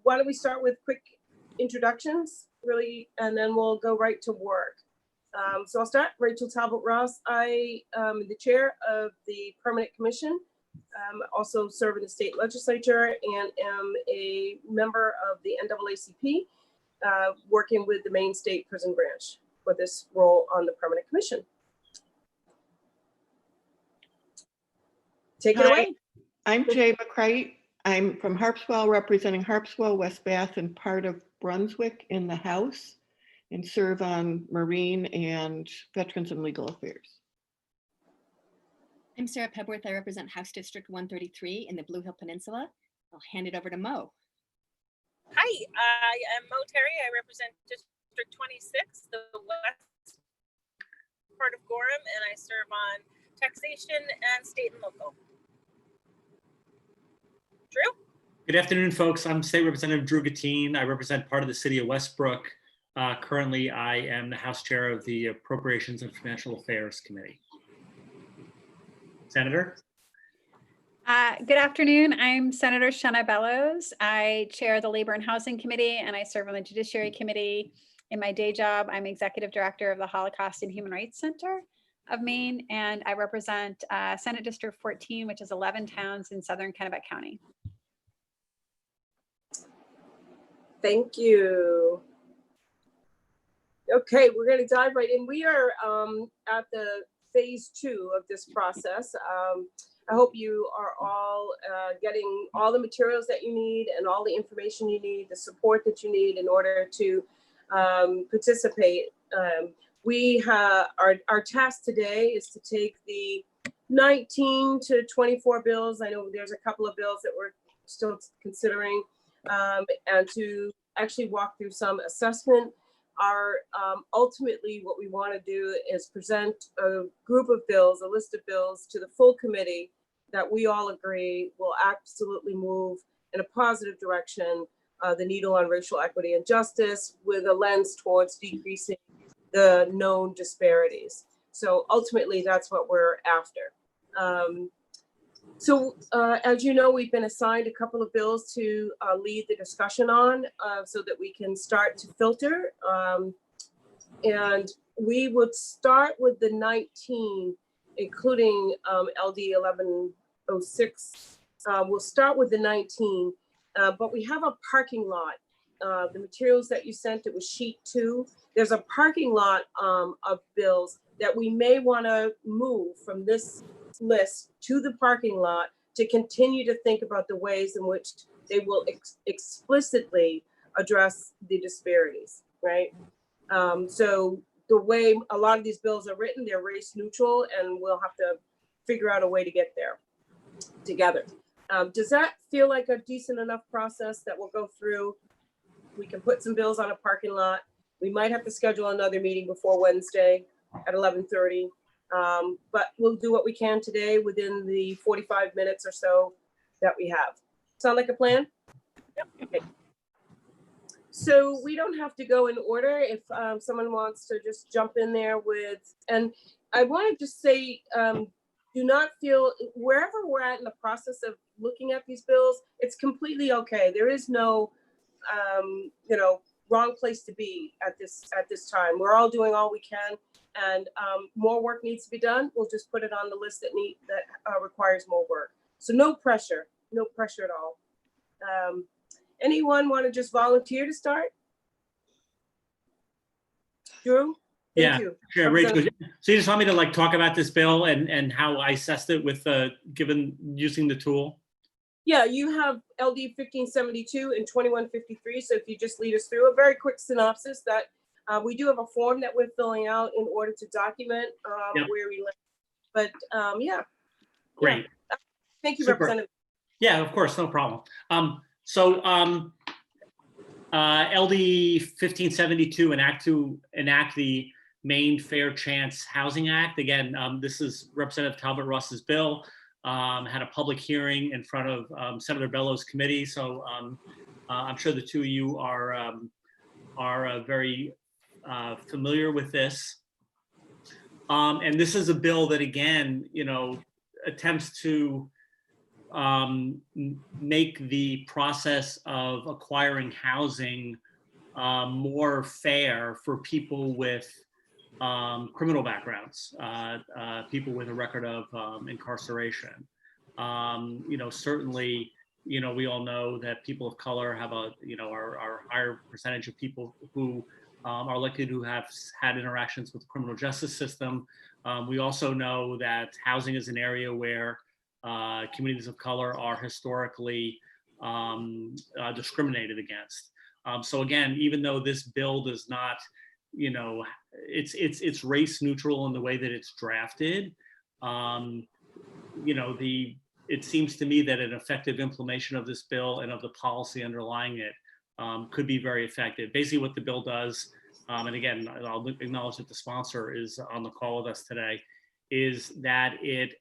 why don't we start with quick introductions, really, and then we'll go right to work. So I'll start. Rachel Talbot Ross. I am the chair of the Permanent Commission. Also serve in the state legislature and am a member of the NAACP, working with the Maine State Prison Branch for this role on the Permanent Commission. Take it away. I'm Jay McCreight. I'm from Harpswell, representing Harpswell, West Bath, and part of Brunswick in the House, and serve on Marine and Veterans and Legal Affairs. I'm Sarah Pebworth. I represent House District 133 in the Blue Hill Peninsula. I'll hand it over to Mo. Hi, I am Mo Terry. I represent District 26, the west part of Gorham, and I serve on taxation and state and local. Drew? Good afternoon, folks. I'm State Representative Drew Gattine. I represent part of the city of Westbrook. Currently, I am the House Chair of the Appropriations and Financial Affairs Committee. Senator? Good afternoon. I'm Senator Shanna Bellows. I chair the Labor and Housing Committee, and I serve on the Judiciary Committee. In my day job, I'm Executive Director of the Holocaust and Human Rights Center of Maine, and I represent Senate District 14, which is 11 towns in southern Kennebec County. Thank you. Okay, we're going to dive right in. We are at the phase 2 of this process. I hope you are all getting all the materials that you need and all the information you need, the support that you need in order to participate. Our task today is to take the 19 to 24 bills. I know there's a couple of bills that we're still considering, and to actually walk through some assessment. Ultimately, what we want to do is present a group of bills, a list of bills to the full committee that we all agree will absolutely move in a positive direction, the needle on racial equity and justice, with a lens towards decreasing the known disparities. So ultimately, that's what we're after. As you know, we've been assigned a couple of bills to lead the discussion on so that we can start to filter. And we would start with the 19, including LD 1106. We'll start with the 19, but we have a parking lot. The materials that you sent, it was sheet 2. There's a parking lot of bills that we may want to move from this list to the parking lot to continue to think about the ways in which they will explicitly address the disparities, right? So the way a lot of these bills are written, they're race neutral, and we'll have to figure out a way to get there together. Does that feel like a decent enough process that we'll go through? We can put some bills on a parking lot. We might have to schedule another meeting before Wednesday at 11:30. But we'll do what we can today within the 45 minutes or so that we have. Sound like a plan? Yep. Okay. So we don't have to go in order. If someone wants to just jump in there with, and I want to just say, do not feel, wherever we're at in the process of looking at these bills, it's completely okay. There is no, wrong place to be at this time. We're all doing all we can, and more work needs to be done. We'll just put it on the list that requires more work. So no pressure at all. Anyone want to just volunteer to start? Drew? Thank you. Sure, Rachel. So you just want me to talk about this bill and how I assessed it with using the tool? Yeah, you have LD 1572 and 2153. So if you just lead us through a very quick synopsis that we do have a form that we're filling out in order to document where we live. But yeah. Great. Yeah. Thank you, Super. Representative. Yeah, of course, no problem. LD 1572 enact the Maine Fair Chance Housing Act. Again, this is Representative Talbot Ross's bill. Had a public hearing in front of Senator Bellows' committee. So I'm sure the two of you are very familiar with this. And this is a bill that, again, attempts to make the process of acquiring housing more fair for people with criminal backgrounds, people with a record of incarceration. Certainly, we all know that people of color have are higher percentage of people who are likely to have had interactions with the criminal justice system. We also know that housing is an area where communities of color are historically discriminated against. So again, even though this bill does not, it's race neutral in the way that it's drafted, it seems to me that an effective implementation of this bill and of the policy underlying it could be very effective. Basically what the bill does, and again, I'll acknowledge that the sponsor is on the call with us today, is that it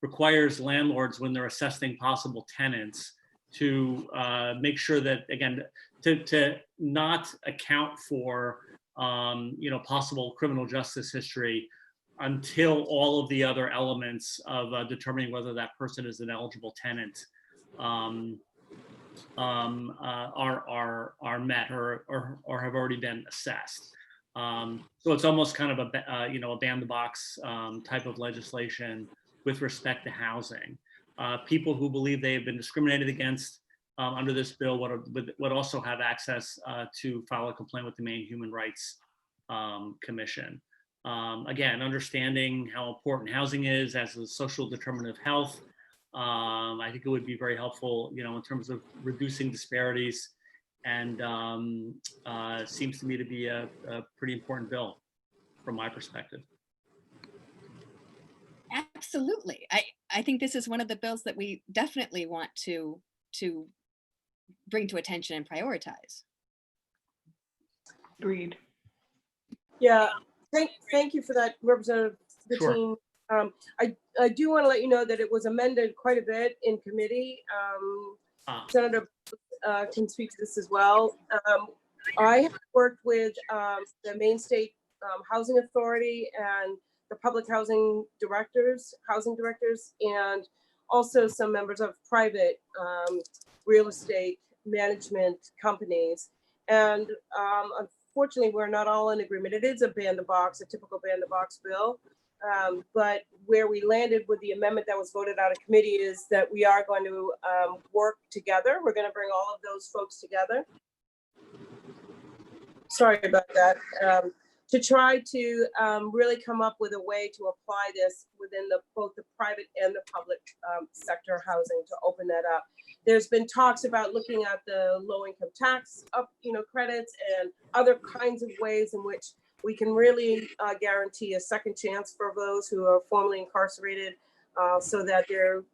requires landlords, when they're assessing possible tenants, to make sure that, again, to not account for possible criminal justice history until all of the other elements of determining whether that person is an eligible tenant are met or have already been assessed. So it's almost kind of a ban the box type of legislation with respect to housing. People who believe they have been discriminated against under this bill would also have access to file a complaint with the Maine Human Rights Commission. Again, understanding how important housing is as a social determinant of health, I think it would be very helpful, in terms of reducing disparities, and seems to me to be a pretty important bill from my perspective. Absolutely. I think this is one of the bills that we definitely want to bring to attention and prioritize. Agreed. Yeah, thank you for that, Representative Sure. Bettine. I do want to let you know that it was amended quite a bit in committee. Senator can speak to this as well. I have worked with the Maine State Housing Authority and the public housing directors, and also some members of private real estate management companies. And unfortunately, we're not all in agreement. It is a typical ban the box bill. But where we landed with the amendment that was voted out of committee is that we are going to work together. We're going to bring all of those folks together. Sorry about that. To try to really come up with a way to apply this within both the private and the public sector housing, to open that up. There's been talks about looking at the low-income tax credits and other kinds of ways in which we can really guarantee a second chance for those who are formerly incarcerated, so that their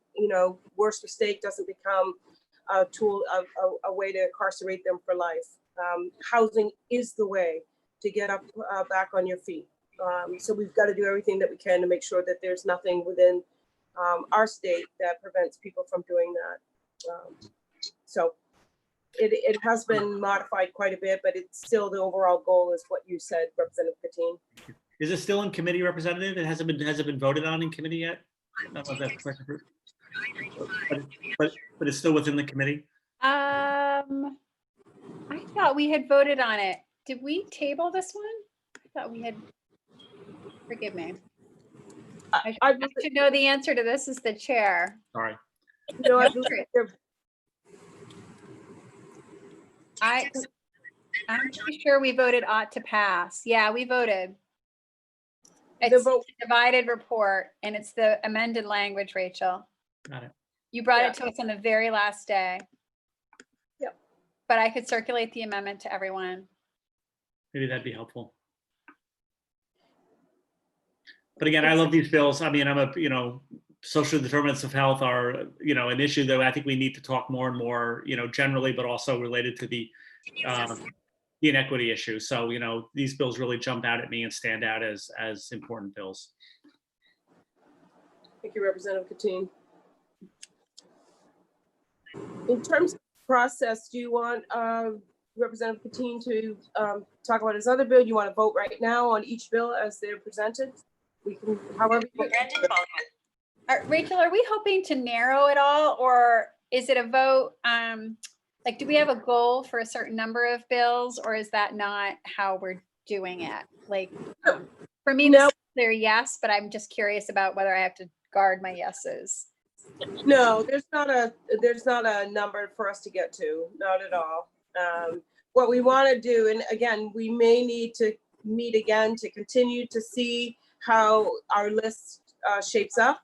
worst mistake doesn't become a tool, a way to incarcerate them for life. Housing is the way to get up back on your feet. So we've got to do everything that we can to make sure that there's nothing within our state that prevents people from doing that. So it has been modified quite a bit, but it's still, the overall goal is what you said, Representative Bettine. Is it still in committee, Representative? Has it been voted on in committee yet? I don't know if that's a question for, but it's still within the committee. I thought we had voted on it. Did we table this one? I thought we had. Forgive me. I should know the answer to this as the chair. Sorry. No, I believe I'm pretty sure we voted ought to pass. Yeah, we voted. It's vote. a divided report, and it's the amended language, Rachel. Got it. You brought it to us on the very last day. Yep. But I could circulate the amendment to everyone. Maybe that'd be helpful. But again, I love these bills. I mean, I'm social determinants of health are, an issue that I think we need to talk more and more, generally, but also related to the inequity issue. So, these bills really jump out at me and stand out as important bills. Thank you, Representative Bettine. In terms of process, do you want Representative Bettine to talk about his other bill? You want to vote right now on each bill as they're presented? We can, however. Rachel, are we hoping to narrow it all, or is it a vote? Like, do we have a goal for a certain number of bills, or is that not how we're doing it? Like, for me, this No. is clear yes, but I'm just curious about whether I have to guard my yeses. No, there's not a number for us to get to, not at all. What we want to do, and again, we may need to meet again to continue to see how our list shapes up.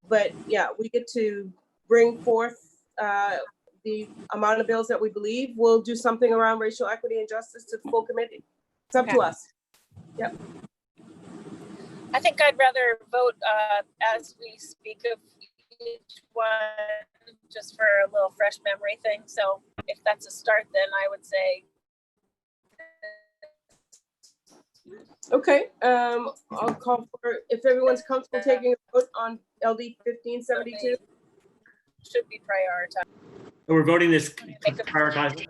But yeah, we get to bring forth the amount of bills that we believe will do something around racial equity and justice to the full committee. It's up to Okay. us. Yep. I think I'd rather vote as we speak of each one, just for a little fresh memory thing. So if that's a start, then I would say. Okay, I'll call for, if everyone's comfortable taking a vote on LD 1572. Should be prioritized. So we're voting this to Make a- prioritize.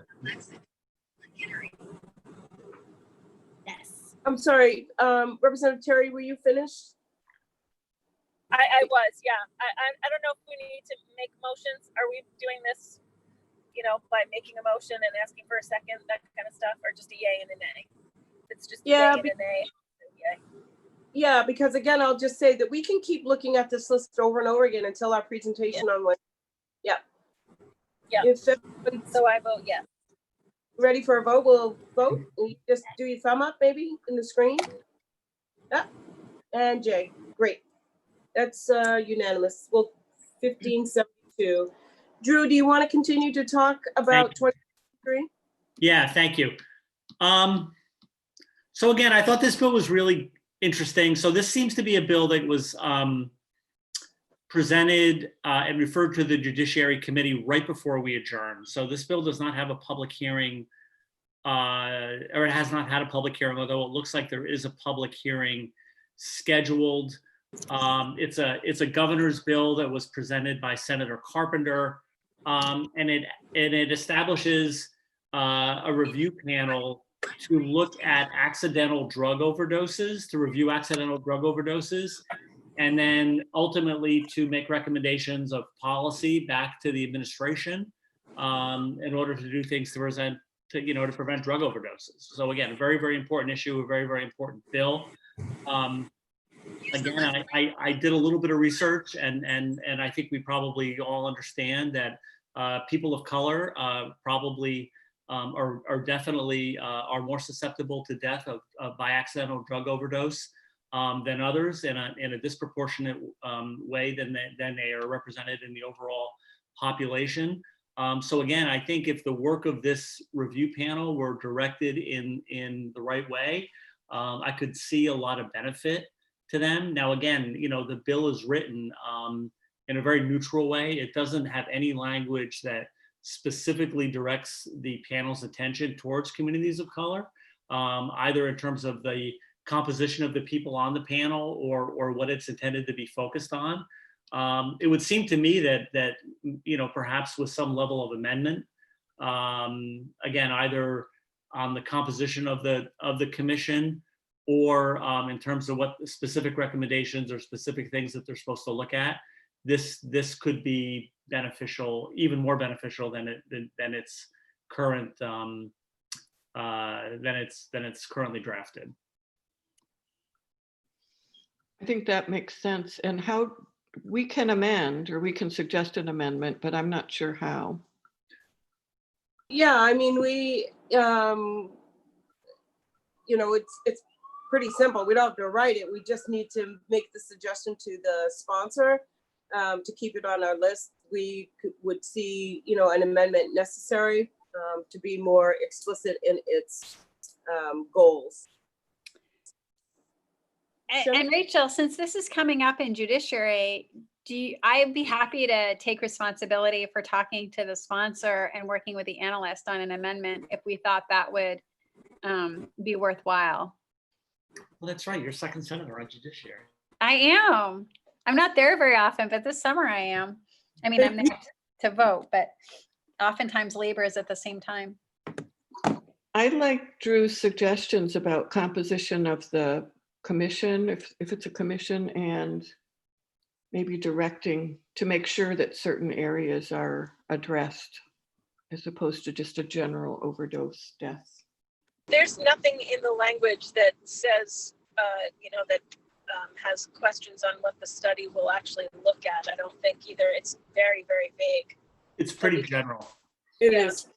Yes. I'm sorry, Representative Terry, were you finished? I was, yeah. I don't know if we need to make motions. Are we doing this, by making a motion and asking for a second, that kind of stuff, or just a yay and a nay? It's just a Yeah, yay and a nay. Yay. Yeah, because again, I'll just say that we can keep looking at this list over and over again until our presentation on Wednesday. Yeah. Yeah. If everyone's So I vote yes. ready for a vote, we'll vote. You just do your thumb up maybe in the screen. Yeah. And Jay, great. That's unanimous. Well, 1572. Drew, do you want to continue to talk about 23? Yeah, thank you. So again, I thought this bill was really interesting. So this seems to be a bill that was presented and referred to the Judiciary Committee right before we adjourned. So this bill does not have a public hearing, or it has not had a public hearing, although it looks like there is a public hearing scheduled. It's a governor's bill that was presented by Senator Carpenter, and it establishes a review panel to look at accidental drug overdoses, and then ultimately to make recommendations of policy back to the administration in order to do things to prevent drug overdoses. So again, a very, very important issue, a very, very important bill. Again, I did a little bit of research, and I think we probably all understand that people of color probably are definitely are more susceptible to death by accidental drug overdose than others in a disproportionate way than they are represented in the overall population. So again, I think if the work of this review panel were directed in the right way, I could see a lot of benefit to them. Now, again, the bill is written in a very neutral way. It doesn't have any language that specifically directs the panel's attention towards communities of color, either in terms of the composition of the people on the panel or what it's intended to be focused on. It would seem to me that perhaps with some level of amendment, again, either on the composition of the commission or in terms of what specific recommendations or specific things that they're supposed to look at, this could be beneficial, even more beneficial than its current than it's currently drafted. I think that makes sense. And how we can amend, or we can suggest an amendment, but I'm not sure how. Yeah, I mean, we, it's pretty simple. We don't have to write it. We just need to make the suggestion to the sponsor to keep it on our list. We would see, an amendment necessary to be more explicit in its goals. And Rachel, since this is coming up in judiciary, I'd be happy to take responsibility for talking to the sponsor and working with the analyst on an amendment if we thought that would be worthwhile. Well, that's right. You're second senator on judiciary. I am. I'm not there very often, but this summer I am. I mean, I'm there to vote, but oftentimes labor is at the same time. I like Drew's suggestions about composition of the commission, if it's a commission, and maybe directing to make sure that certain areas are addressed as opposed to just a general overdose death. There's nothing in the language that says, that has questions on what the study will actually look at. I don't think either. It's very, very vague. It's pretty general. It Yeah. is.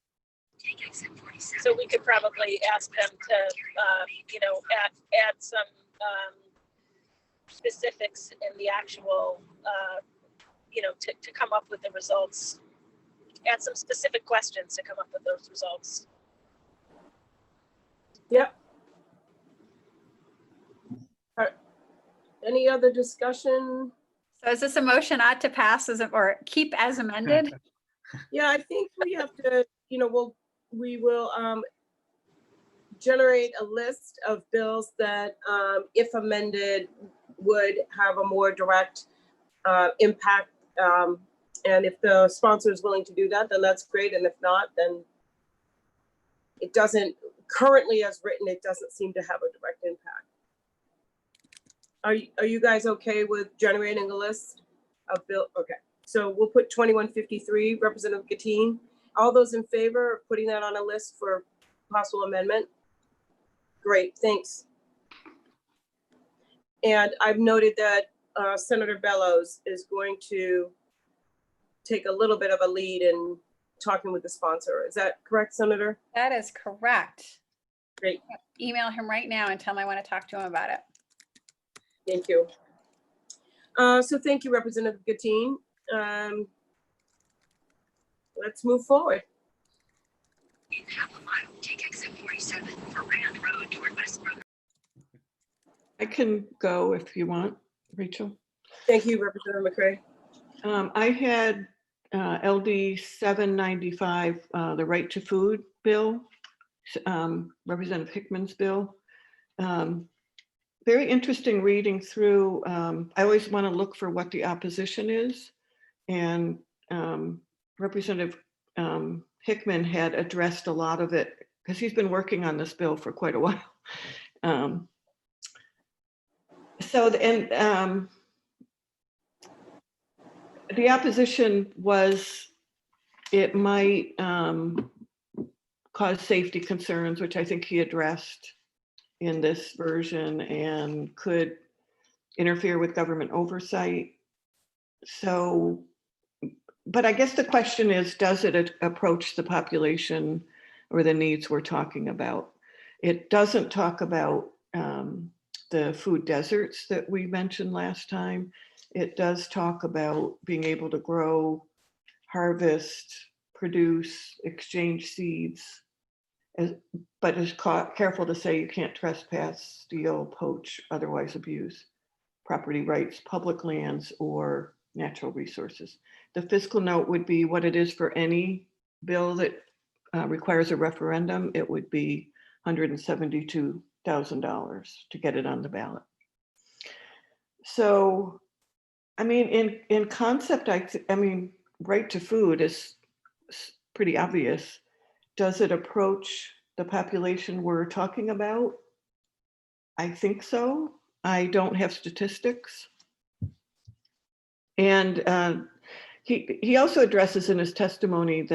So we could probably ask them to, add some specifics in the actual, to come up with the results. Add some specific questions to come up with those results. Yep. Any other discussion? So is this a motion not to pass or keep as amended? Yeah, I think we have to, we will generate a list of bills that, if amended, would have a more direct impact. And if the sponsor is willing to do that, then that's great. And if not, then it doesn't, currently as written, it doesn't seem to have a direct impact. Are you guys okay with generating a list of bill? Okay, so we'll put 2153, Representative Gatine. All those in favor of putting that on a list for possible amendment? Great, thanks. And I've noted that Senator Bellows is going to take a little bit of a lead in talking with the sponsor. Is that correct, Senator? That is correct. Great, Email him right now and tell him I want to talk to him about it. thank you. So thank you, Representative Gatine. Let's move forward. In half a mile, take exit 47 for Rand Road toward West Brook. I can go if you want, Rachel. Thank you, Representative McCray. I had LD 795, the right to food bill, Representative Hickman's bill. Very interesting reading through. I always want to look for what the opposition is. And Representative Hickman had addressed a lot of it because he's been working on this bill for quite a while. The opposition was it might cause safety concerns, which I think he addressed in this version, and could interfere with government oversight. So, but I guess the question is, does it approach the population or the needs we're talking about? It doesn't talk about the food deserts that we mentioned last time. It does talk about being able to grow, harvest, produce, exchange seeds, but is careful to say you can't trespass, steal, poach, otherwise abuse property rights, public lands, or natural resources. The fiscal note would be what it is for any bill that requires a referendum. It would be $172,000 to get it on the ballot. So, I mean, in concept, I mean, right to food is pretty obvious. Does it approach the population we're talking about? I think so. I don't have statistics. And he also addresses in his testimony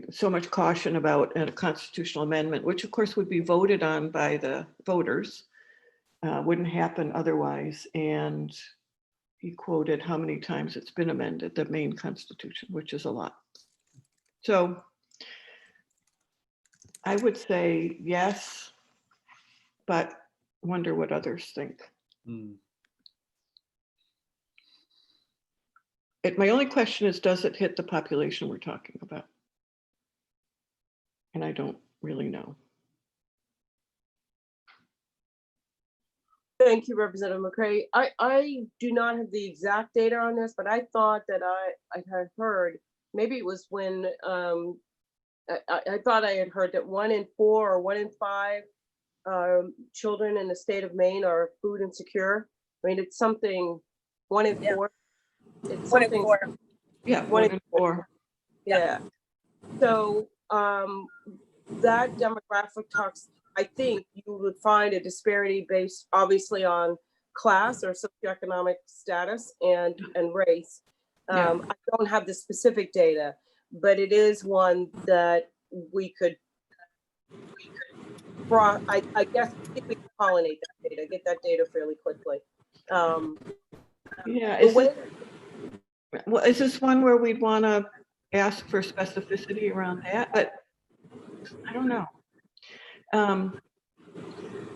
so much caution about a constitutional amendment, which of course would be voted on by the voters, wouldn't happen otherwise. And he quoted how many times it's been amended, the Maine Constitution, which is a lot. So I would say yes, but wonder what others think. My only question is, does it hit the population we're talking about? And I don't really know. Thank you, Representative McCray. I do not have the exact data on this, but I thought that I had heard, maybe it was when, I thought I had heard that 1 in 4 or 1 in 5 children in the state of Maine are food insecure. I mean, it's something, 1 in 4. It's 1 in something. 4. Yeah, 1 in 4. Yeah. So that demographic talks, I think you would find a disparity based obviously on class or socioeconomic status and race. Yeah. I don't have the specific data, but it is one that we could I guess we could pollinate that data, get that data fairly quickly. Yeah, The is this one where we'd want to ask for specificity around that? But I don't know.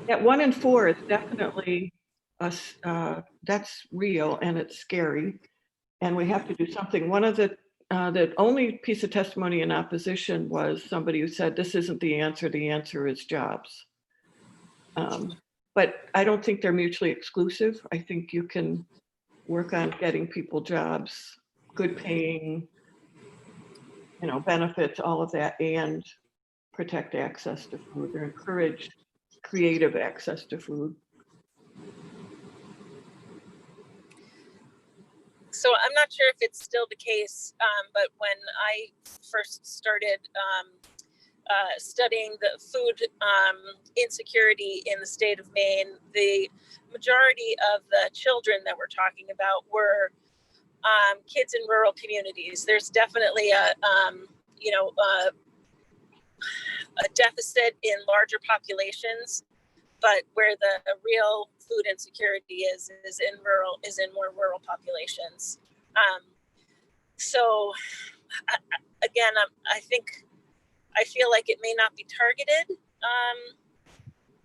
That 1 in 4 is definitely us. That's real and it's scary, and we have to do something. One of the only piece of testimony in opposition was somebody who said this isn't the answer. The answer is jobs. But I don't think they're mutually exclusive. I think you can work on getting people jobs, good paying, benefits, all of that, and protect access to food or encourage creative access to food. So I'm not sure if it's still the case, but when I first started studying the food insecurity in the state of Maine, the majority of the children that we're talking about were kids in rural communities. There's definitely a deficit in larger populations, but where the real food insecurity is in more rural populations. So again, I feel like it may not be targeted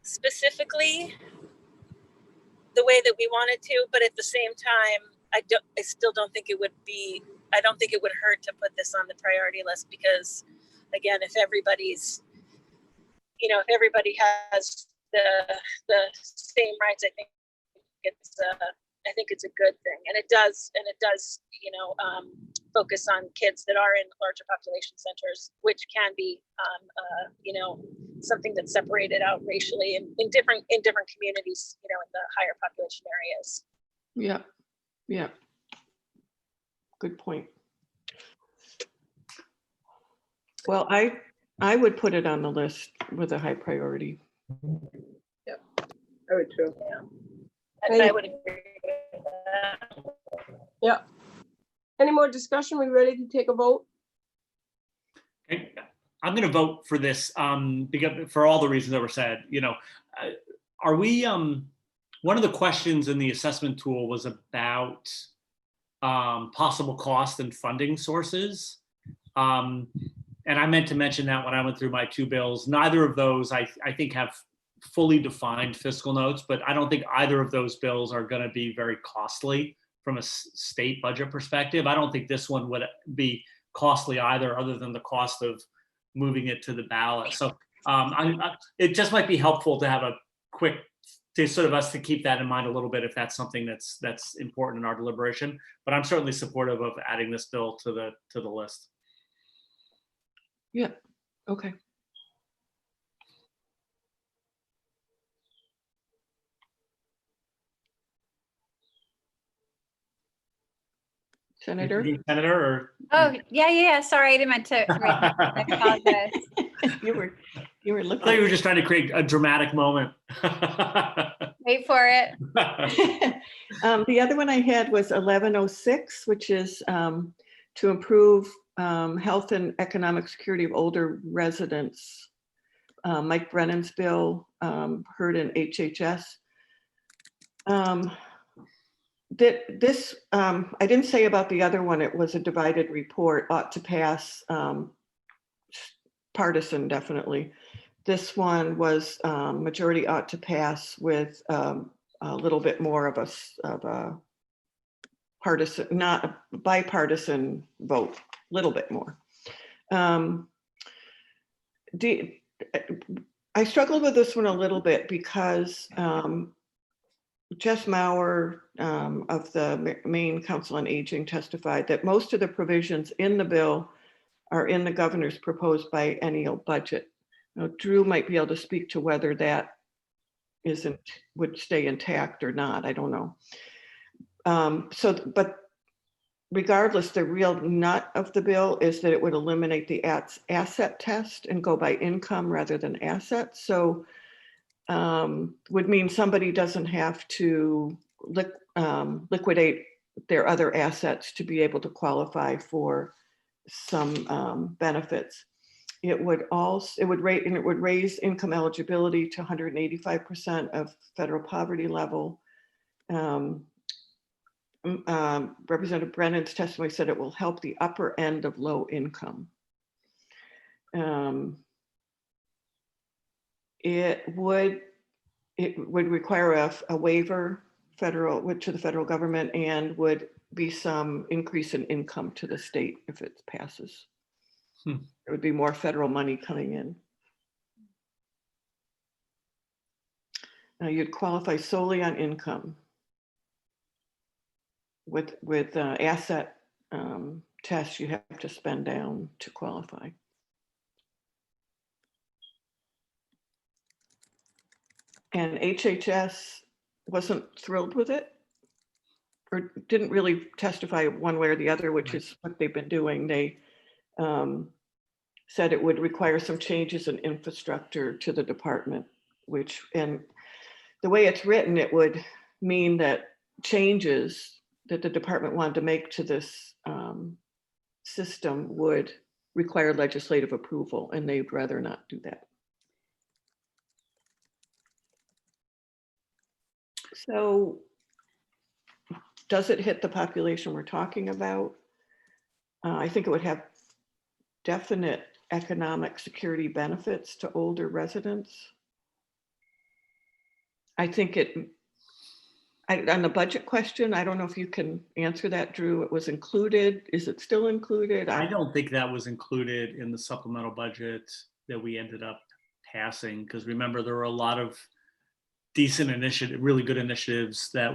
specifically the way that we wanted to, but at the same time, I still don't think it would hurt to put this on the priority list, because again, if everybody has the same rights, I think it's a good thing, and it does focus on kids that are in larger population centers, which can be something that's separated out racially in different communities, in the higher population areas. Yeah, good point. Well, I would put it on the list with a high priority. Yeah, I would too. Yeah, I would agree with that. Yeah. Any more discussion? We ready to take a vote? Okay. I'm going to vote for this because for all the reasons that were said. Are we? One of the questions in the assessment tool was about possible cost and funding sources, and I meant to mention that when I went through my 2 bills. Neither of those I think have fully defined fiscal notes, but I don't think either of those bills are going to be very costly from a state budget perspective. I don't think this one would be costly either, other than the cost of moving it to the ballot. So it just might be helpful to have a quick, to sort of us to keep that in mind a little bit if that's something that's important in our deliberation. But I'm certainly supportive of adding this bill to the list. Yeah, okay. Senator? Or Oh, yeah. Sorry, I didn't meant to. I apologize. you were I looking. thought you were just trying to create a dramatic moment. Wait for it. The other one I had was 1106, which is to improve health and economic security of older residents. Mike Brennan's bill, heard in HHS. This, I didn't say about the other one, it was a divided report, ought to pass, partisan, definitely. This one was majority ought to pass with a little bit more of a partisan, not a bipartisan vote, a little bit more. I struggled with this one a little bit because Jess Maurer of the Maine Council on Aging testified that most of the provisions in the bill are in the governor's proposed biennial budget. Now, Drew might be able to speak to whether that would stay intact or not. I don't know. But regardless, the real nut of the bill is that it would eliminate the asset test and go by income rather than assets. So would mean somebody doesn't have to liquidate their other assets to be able to qualify for some benefits. It would raise income eligibility to 185% of federal poverty level. Representative Brennan's testimony said it will help the upper end of low income. It would require a waiver to the federal government, and would be some increase in income to the state if it passes. There would be more federal money coming in. Now you'd qualify solely on income. With asset tests, you have to spend down to qualify. And HHS wasn't thrilled with it, or didn't really testify one way or the other, which is what they've been doing. They said it would require some changes in infrastructure to the department, and the way it's written, it would mean that changes that the department wanted to make to this system would require legislative approval, and they'd rather not do that. So does it hit the population we're talking about? I think it would have definite economic security benefits to older residents. I think on the budget question, I don't know if you can answer that, Drew. It was included. Is it still included? I don't think that was included in the supplemental budget that we ended up passing, because remember, there were a lot of decent really good initiatives that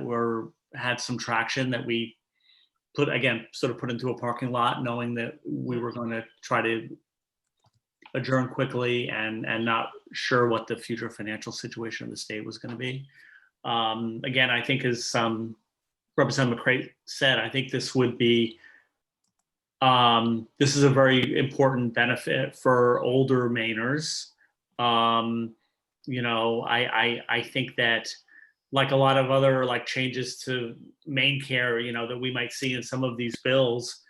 had some traction that we put into a parking lot, knowing that we were going to try to adjourn quickly and not sure what the future financial situation of the state was going to be. Again, I think as Representative McCray said, I think this would be, this is a very important benefit for older Mainers. I think that, like a lot of other changes to Maine care, that we might see in some of these bills,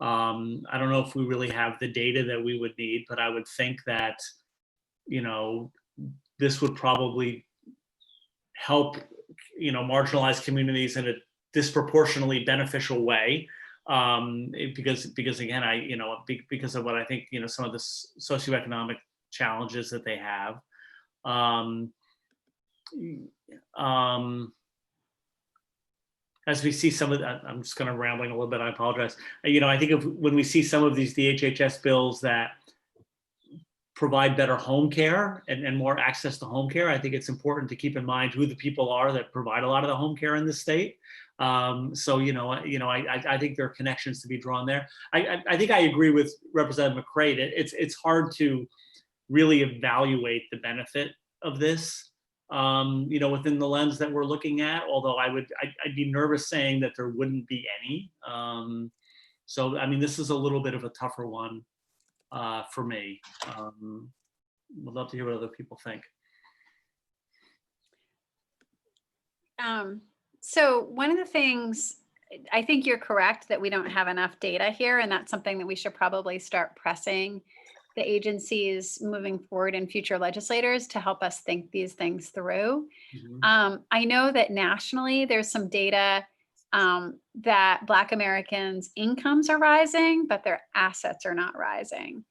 I don't know if we really have the data that we would need, but I would think that, this would probably help, marginalized communities in a disproportionately beneficial way. Because again, because of what I think, some of the socioeconomic challenges that they have. As we see some of that, I'm just kind of rambling a little bit, I apologize. I think when we see some of these DHHS bills that provide better home care and more access to home care, I think it's important to keep in mind who the people are that provide a lot of the home care in the state. I think there are connections to be drawn there. I think I agree with Representative McCray. It's hard to really evaluate the benefit of this, within the lens that we're looking at, although I'd be nervous saying that there wouldn't be any. So, I mean, this is a little bit of a tougher one for me. Would love to hear what other people think. So one of the things, I think you're correct that we don't have enough data here, and that's something that we should probably start pressing the agencies moving forward and future legislators to help us think these things through. Mm-hmm. I know that nationally there's some data that Black Americans' incomes are rising, but their assets are not rising.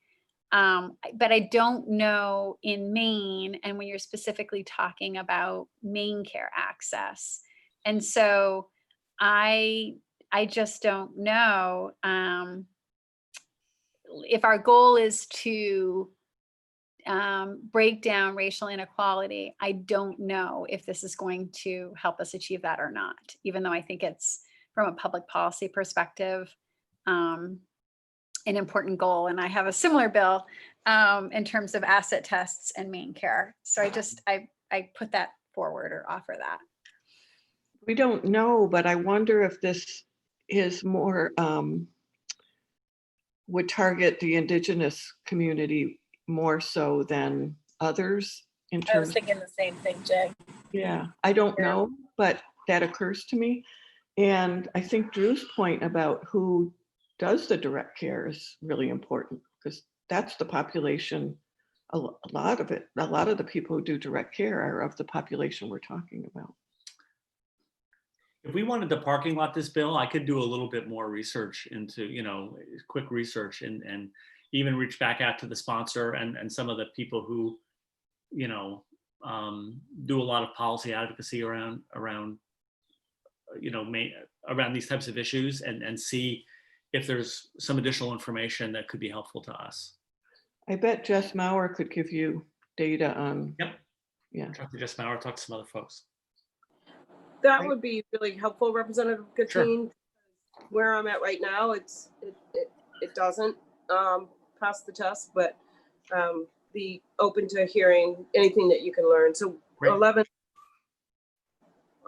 But I don't know in Maine, and when you're specifically talking about Maine care access. And so I just don't know. If our goal is to break down racial inequality, I don't know if this is going to help us achieve that or not, even though I think it's, from a public policy perspective, an important goal. And I have a similar bill in terms of asset tests and Maine care. So I put that forward or offer that. We don't know, but I wonder if this is more, would target the Indigenous community more so than others in terms. I was thinking the same thing, Jay. Yeah, I don't know, but that occurs to me. And I think Drew's point about who does the direct care is really important, because that's the population. A lot of the people who do direct care are of the population we're talking about. If we wanted to parking lot this bill, I could do a little bit more research into, quick research and even reach back out to the sponsor and some of the people who, do a lot of policy advocacy around these types of issues and see if there's some additional information that could be helpful to us. I bet Jess Maurer could give you data on. Yep. Yeah. Talk to Jess Maurer, talk to some other folks. That Right. would be really helpful, Representative Sure. Gatine. Where I'm at right now, it doesn't pass the test, but be open to hearing anything that you can learn. So Great. 11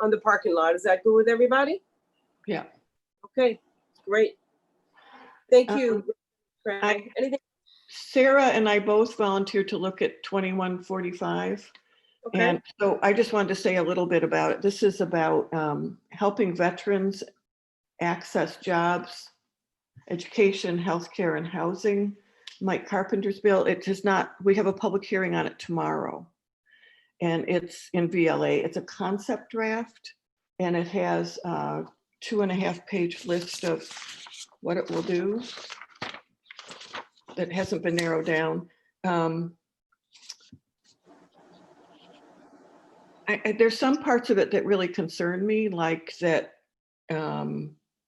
on the parking lot, is that good with everybody? Yeah. Okay, great. Thank you. I- Anything? Sarah and I both volunteered to look at 2145. Okay, And so I just wanted to say a little bit about it. This is about helping veterans access jobs, education, healthcare, and housing. Mike Carpenter's bill, it does not, we have a public hearing on it tomorrow. And it's in VLA. It's a concept draft, and it has a 2.5-page list of what it will do that hasn't been narrowed down. There's some parts of it that really concern me, like that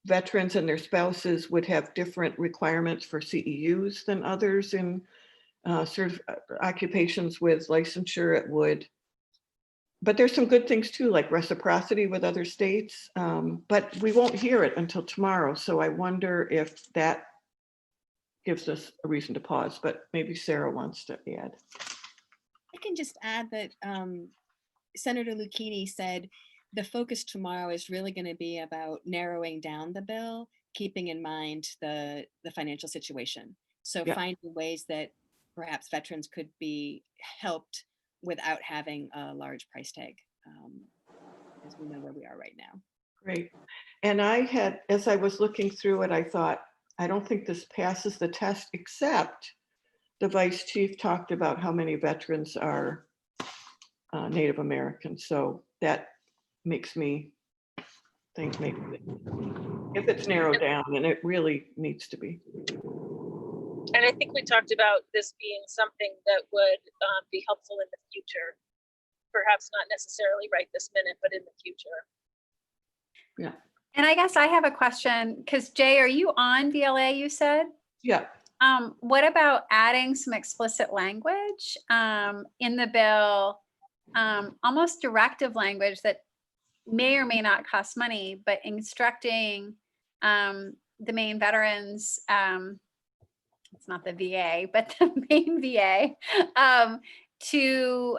veterans and their spouses would have different requirements for CEUs than others in sort of occupations with licensure. It would, but there's some good things too, like reciprocity with other states. But we won't hear it until tomorrow, so I wonder if that gives us a reason to pause. But maybe Sarah wants to add. I can just add that Senator Lucchini said the focus tomorrow is really going to be about narrowing down the bill, keeping in mind the financial situation. So Yeah. finding ways that perhaps veterans could be helped without having a large price tag, as we know where we are right now. Great. And I had, as I was looking through it, I thought, I don't think this passes the test, except the vice chief talked about how many veterans are Native American. So that makes me think maybe if it's narrowed down, then it really needs to be. And I think we talked about this being something that would be helpful in the future. Perhaps not necessarily right this minute, but in the future. Yeah. And I guess I have a question, because Jay, are you on VLA, you said? Yeah. What about adding some explicit language in the bill, almost directive language that may or may not cost money, but instructing the main veterans, it's not the VA, but the main VA, to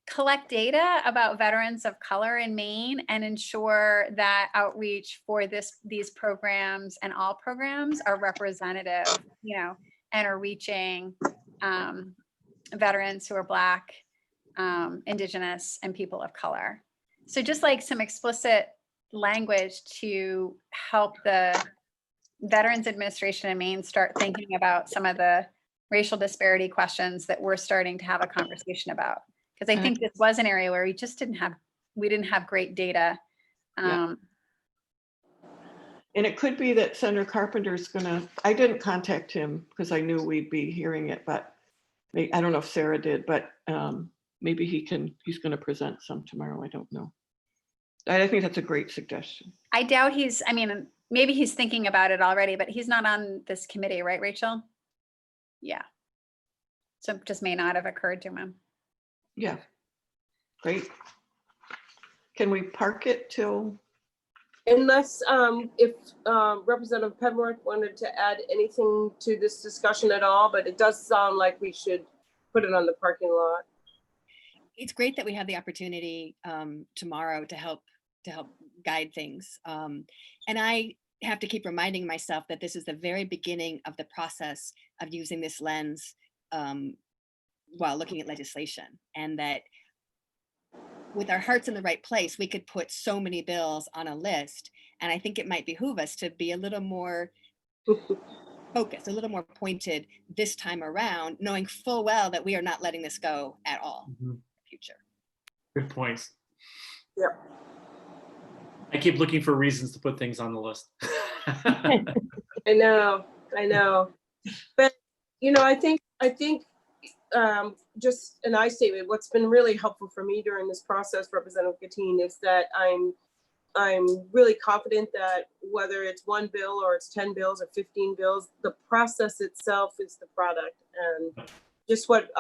collect data about veterans of color in Maine and ensure that outreach for these programs and all programs are representative, and are reaching veterans who are Black, Indigenous, and people of color. So just like some explicit language to help the Veterans Administration in Maine start thinking about some of the racial disparity questions that we're starting to have a conversation about. Because I think this was an area where we didn't have great data. Yeah. And it could be that Senator Carpenter's I didn't contact him because I knew we'd be hearing it, but I don't know if Sarah did, but maybe he's gonna present some tomorrow. I don't know. I think that's a great suggestion. I doubt maybe he's thinking about it already, but he's not on this committee, right, Rachel? Yeah. So it just may not have occurred to him. Yeah, great. Can we park it till? Unless if Representative Penworth wanted to add anything to this discussion at all, but it does sound like we should put it on the parking lot. It's great that we have the opportunity tomorrow to help guide things. And I have to keep reminding myself that this is the very beginning of the process of using this lens while looking at legislation, and that with our hearts in the right place, we could put so many bills on a list. And I think it might behoove us to be a little more focused, a little more pointed this time around, knowing full well that we are not letting this go at all in the future. Good points. Yep. I keep looking for reasons to put things on the list. I know. But, I think just an I statement, what's been really helpful for me during this process, Representative Gatine, is that I'm really confident that whether it's one bill or it's 10 bills or 15 bills, the process itself is the product. And just what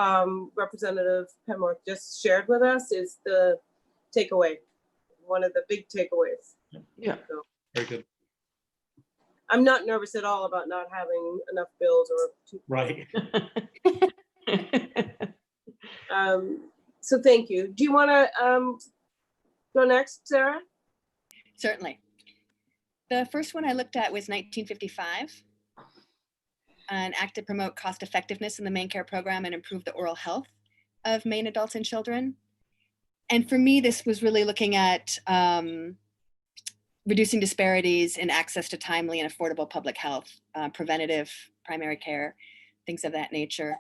Representative Penmore just shared with us is the takeaway, one of the big takeaways. Yeah. So, Very good. I'm not nervous at all about not having enough bills or too. Right. So thank you. Do you want to go next, Sarah? Certainly. The first one I looked at was 1955, an act to promote cost effectiveness in the Maine Care program and improve the oral health of Maine adults and children. And for me, this was really looking at reducing disparities in access to timely and affordable public health, preventative primary care, things of that nature.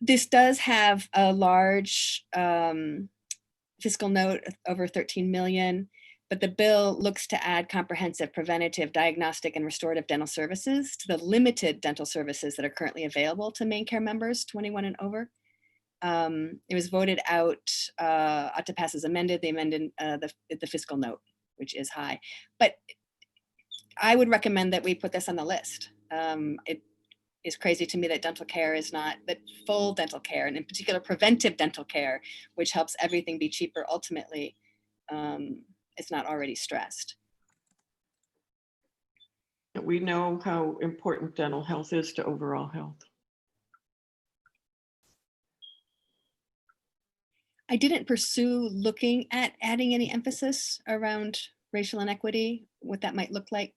This does have a large fiscal note of over 13 million, but the bill looks to add comprehensive preventative, diagnostic, and restorative dental services to the limited dental services that are currently available to Maine Care members 21 and over. It was voted out to pass as amended. They amended the fiscal note, which is high. But I would recommend that we put this on the list. It is crazy to me that dental care is not, that full dental care, and in particular preventive dental care, which helps everything be cheaper ultimately, is not already stressed. We know how important dental health is to overall health. I didn't pursue looking at adding any emphasis around racial inequity, what that might look like.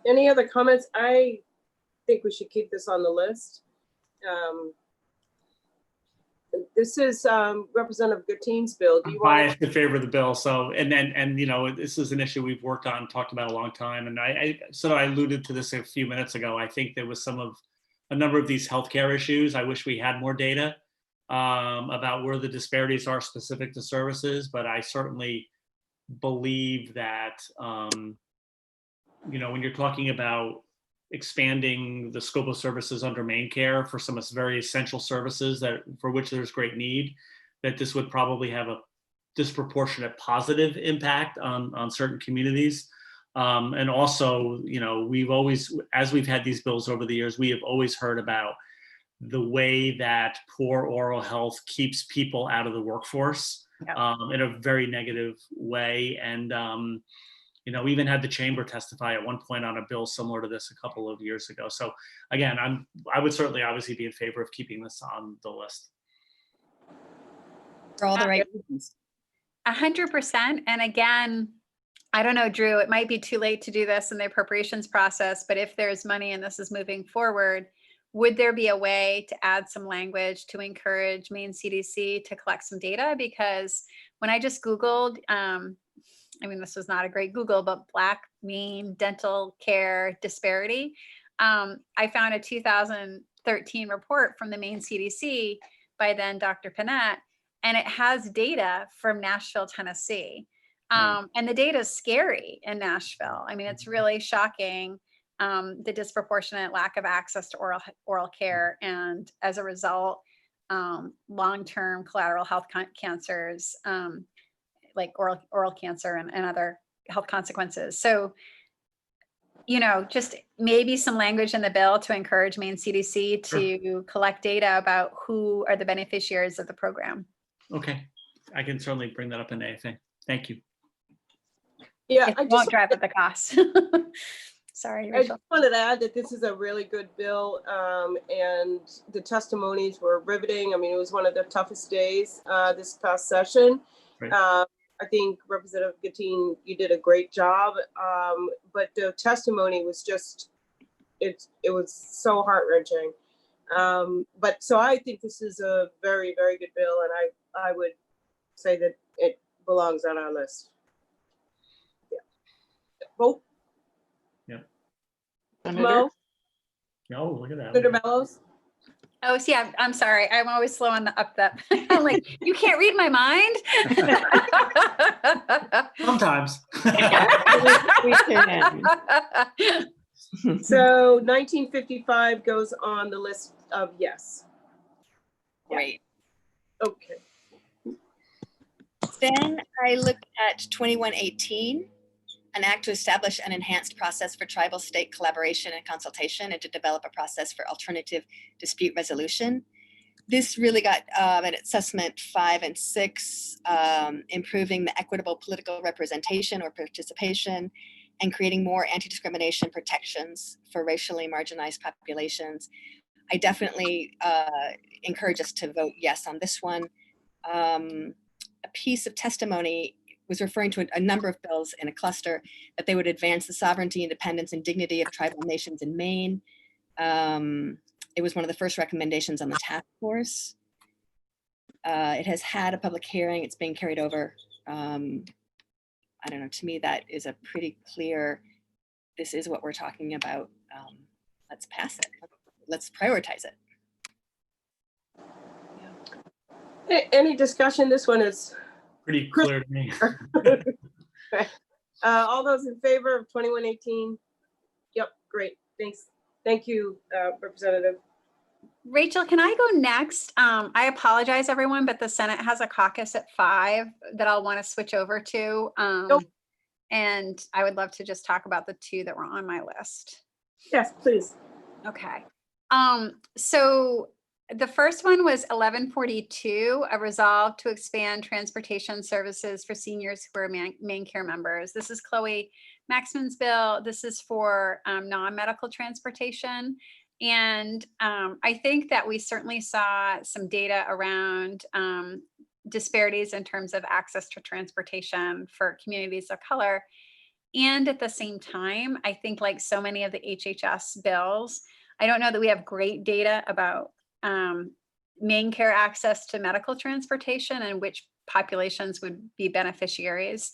Any other comments? I think we should keep this on the list. This is Representative Gatine's bill. Do you want Biased in favor of the bill. So, and this is an issue we've worked on, talked about a long time. And I alluded to this a few minutes ago. I think there was a number of these healthcare issues. I wish we had more data about where the disparities are specific to services, but I certainly believe that, when you're talking about expanding the scope of services under Maine Care for some very essential services for which there's great need, that this would probably have a disproportionate positive impact on certain communities. And also, we've always, as we've had these bills over the years, we have always heard about the way that poor oral health keeps people out of the workforce. Yep. In a very negative way. And we even had the chamber testify at one point on a bill similar to this a couple of years ago. So again, I would certainly obviously be in favor of keeping this on the list. For all the right reasons. 100%. And again, I don't know, Drew, it might be too late to do this in the appropriations process, but if there's money and this is moving forward, would there be a way to add some language to encourage Maine CDC to collect some data? Because when I just Googled, this was not a great Google, but Black Maine dental care disparity. I found a 2013 report from the Maine CDC by then Dr. Panett, and it has data from Nashville, Tennessee. And the data is scary in Nashville. It's really shocking, the disproportionate lack of access to oral care. And as a result, long-term collateral health cancers, like oral cancer and other health consequences. So, just maybe some language in the bill to encourage Maine CDC to collect data about who are the beneficiaries of the program. Okay, I can certainly bring that up in AFA. Thank you. Yeah, I won't drive up the cost. Sorry, I Rachel. just wanted to add that this is a really good bill, and the testimonies were riveting. It was one of the toughest days this past session. Right. I think Representative Gattin, you did a great job, but the testimony was just, it was so heart-wrenching. But so I think this is a very, very good bill, and I would say that it belongs on our list. Yeah. Vote. Senator? Mo, Oh, look at that. Senator Bellows. Oh, see, I'm sorry. I'm always slow on the up that. I'm like, you can't read my mind. Sometimes. We can. So 1955 goes on the list of yes. Great. Okay. Then I looked at 2118, an act to establish an enhanced process for tribal state collaboration and consultation and to develop a process for alternative dispute resolution. This really got an assessment 5 and 6, improving the equitable political representation or participation and creating more anti-discrimination protections for racially marginalized populations. I definitely encourage us to vote yes on this one. A piece of testimony was referring to a number of bills in a cluster that they would advance the sovereignty, independence, and dignity of tribal nations in Maine. It was one of the first recommendations on the task force. It has had a public hearing. It's being carried over. I don't know, to me, that is a pretty clear, this is what we're talking about. Let's pass it. Let's prioritize it. Any discussion? This one is Pretty clear to me. all those in favor of 2118? Yep, great. Thanks. Thank you, Representative. Rachel, can I go next? I apologize, everyone, but the Senate has a caucus at 5 that I'll want to switch over to. Nope. And I would love to just talk about the 2 that were on my list. Yes, please. Okay. So the first one was 1142, a resolve to expand transportation services for seniors who are main care members. This is Chloe Maxman's bill. This is for non-medical transportation. And I think that we certainly saw some data around disparities in terms of access to transportation for communities of color. And at the same time, I think like so many of the HHS bills, I don't know that we have great data about main care access to medical transportation and which populations would be beneficiaries.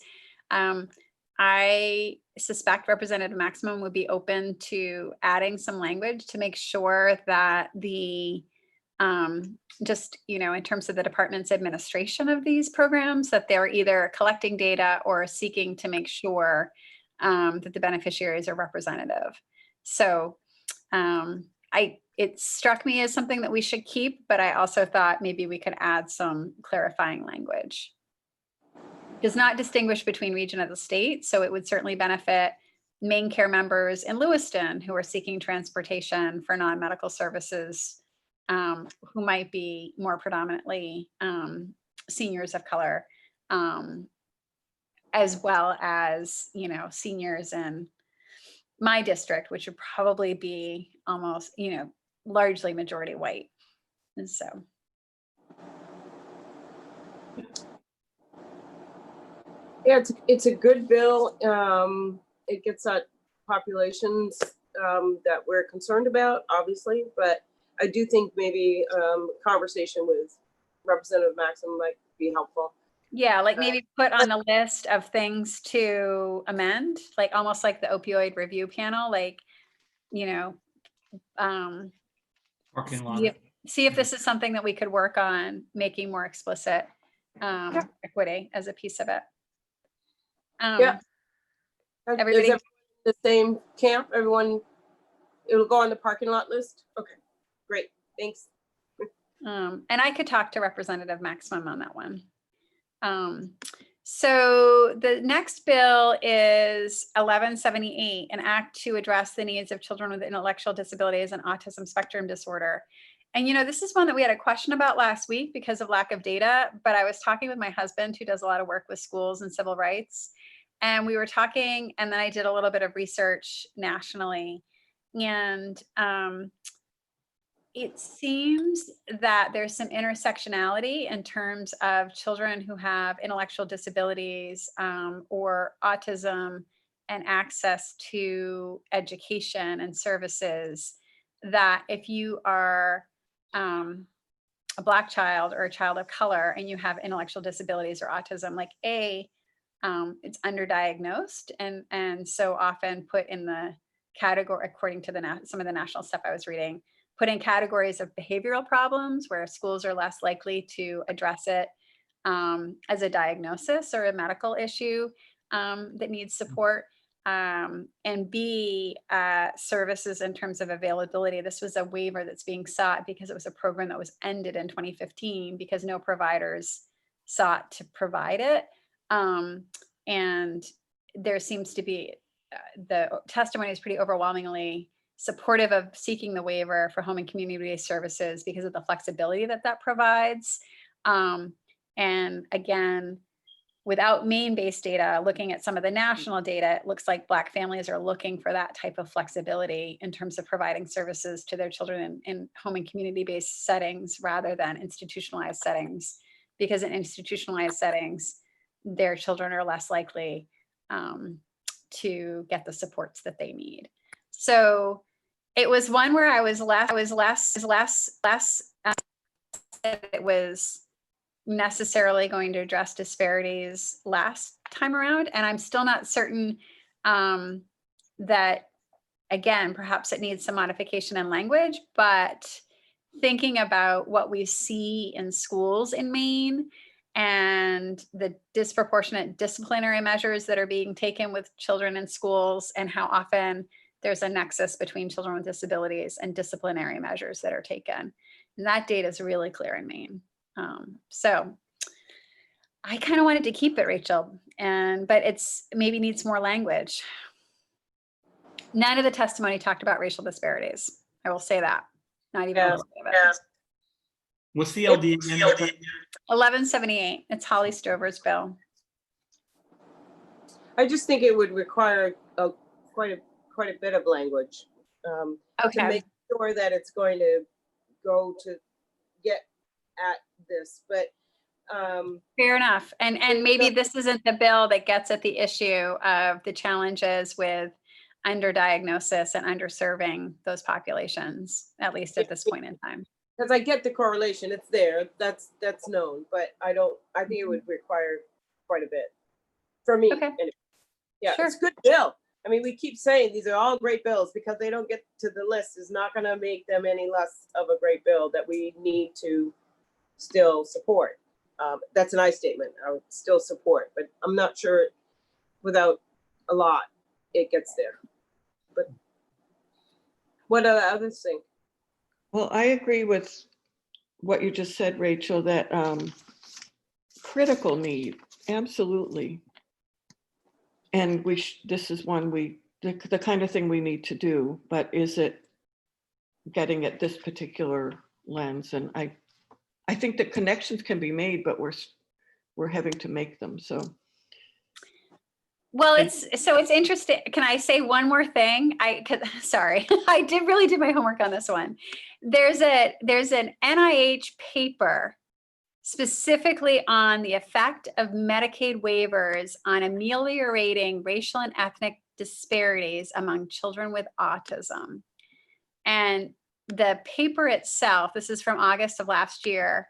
I suspect Representative Maxman would be open to adding some language to make sure that the just, you know, in terms of the department's administration of these programs, that they're either collecting data or seeking to make sure that the beneficiaries are representative. So it struck me as something that we should keep, but I also thought maybe we could add some clarifying language. Does not distinguish between region of the state, so it would certainly benefit main care members in Lewiston who are seeking transportation for non-medical services, who might be more predominantly seniors of color, as well as, you know, seniors in my district, which would probably be almost, you know, largely majority white. And so. Yeah, it's a good bill. It gets at populations that we're concerned about, obviously, but I do think maybe conversation with Representative Maxman might be helpful. Yeah, like maybe put on a list of things to amend, like almost like the opioid review panel, like, you know, Parking lot. see if this is something that we could work on making more explicit equity as a piece of it. Yeah. Everybody- Is everyone in the same camp? Everyone, it'll go on the parking lot list? Okay, great, thanks. And I could talk to Representative Maxman on that one. So the next bill is 1178, an act to address the needs of children with intellectual disabilities and autism spectrum disorder. And, you know, this is one that we had a question about last week because of lack of data, but I was talking with my husband who does a lot of work with schools and civil rights. And we were talking, and then I did a little bit of research nationally. And it seems that there's some intersectionality in terms of children who have intellectual disabilities or autism and access to education and services, that if you are a Black child or a child of color and you have intellectual disabilities or autism, like it's underdiagnosed and so often put in the category, according to some of the national stuff I was reading, put in categories of behavioral problems where schools are less likely to address it as a diagnosis or a medical issue that needs support. And B, services in terms of availability. This was a waiver that's being sought because it was a program that was ended in 2015 because no providers sought to provide it. And there seems to be, the testimony is pretty overwhelmingly supportive of seeking the waiver for home and community-based services because of the flexibility that that provides. And again, without Maine-based data, looking at some of the national data, it looks like Black families are looking for that type of flexibility in terms of providing services to their children in home and community-based settings rather than institutionalized settings, because in institutionalized settings, their children are less likely to get the supports that they need. So it was one where it was necessarily going to address disparities last time around. And I'm still not certain that, again, perhaps it needs some modification in language, but thinking about what we see in schools in Maine and the disproportionate disciplinary measures that are being taken with children in schools and how often there's a nexus between children with disabilities and disciplinary measures that are taken. And that data is really clear in Maine. So I kind of wanted to keep it, Rachel, but it's maybe needs more language. None of the testimony talked about racial disparities. I will say that. Not even a little bit of it. What's the LD again? 1178. It's Holly Stover's bill. I just think it would require quite a bit of language to make sure that it's going to go to get at this, but fair enough. And maybe this isn't the bill that gets at the issue of the challenges with underdiagnosis and underserving those populations, at least at this point in time. Because I get the correlation, it's there, that's known, but I think it would require quite a bit for me. Okay. Anyway. Yeah, Sure. It's a good bill. I mean, we keep saying these are all great bills. Because they don't get to the list is not going to make them any less of a great bill that we need to still support. That's an I statement. I would still support, but I'm not sure without a lot it gets there. But what do others think? Well, I agree with what you just said, Rachel, that critical need, absolutely. And this is one the kind of thing we need to do, but is it getting at this particular lens? And I think that connections can be made, but we're having to make them. So. Well, it's interesting. Can I say one more thing? Sorry, I really did my homework on this one. There's an NIH paper specifically on the effect of Medicaid waivers on ameliorating racial and ethnic disparities among children with autism. And the paper itself, this is from August of last year,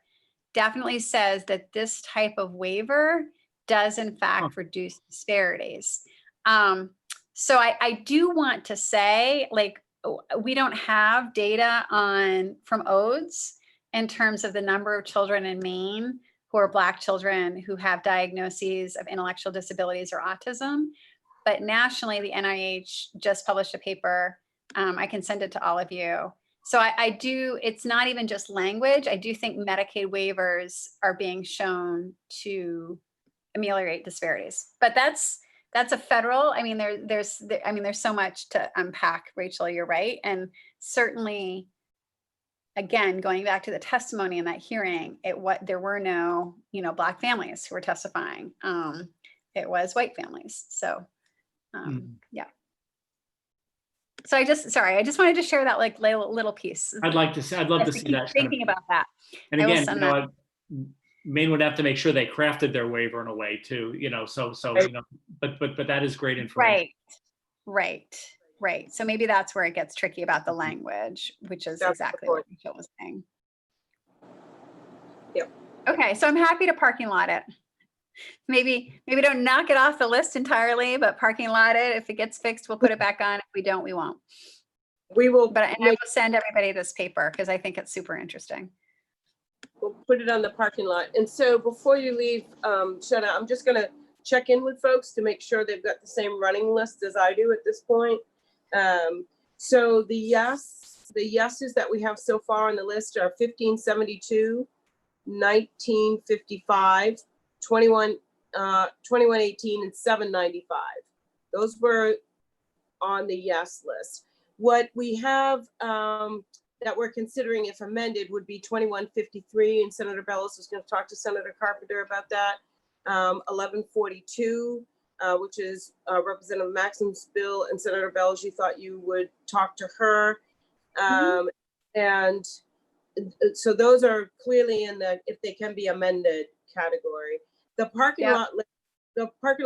definitely says that this type of waiver does in fact reduce disparities. So I do want to say, like, we don't have data from ODES in terms of the number of children in Maine who are Black children who have diagnoses of intellectual disabilities or autism. But nationally, the NIH just published a paper. I can send it to all of you. So it's not even just language. I do think Medicaid waivers are being shown to ameliorate disparities. But that's a federal, I mean, there's so much to unpack, Rachel, you're right. And certainly, again, going back to the testimony in that hearing, there were no, Black families who were testifying. It was white families. So, yeah. So I just wanted to share that like little piece. I'd love to see Keep that. thinking about that. And I will again, send Maine would have to make sure they crafted their waiver in a way too, so, but that is great information. Right. So maybe that's where it gets tricky about the language, which is That's exactly the what Rachel was saying. Yep. Okay, so I'm happy to parking lot it. Maybe don't knock it off the list entirely, but parking lot it. If it gets fixed, we'll put it back on. If we don't, we won't. We will, But I will send everybody this paper because I think it's super interesting. we'll put it on the parking lot. And so before you leave, Shanna, I'm just gonna check in with folks to make sure they've got the same running list as I do at this point. So the yeses that we have so far on the list are 1572, 1955, 2118, and 795. Those were on the yes list. What we have that we're considering if amended would be 2153, and Senator Bellows was going to talk to Senator Carpenter about that. 1142, which is Representative Maxim's bill, and Senator Bellows, you thought you would talk to her. And so those are clearly in the if they can be amended category. The parking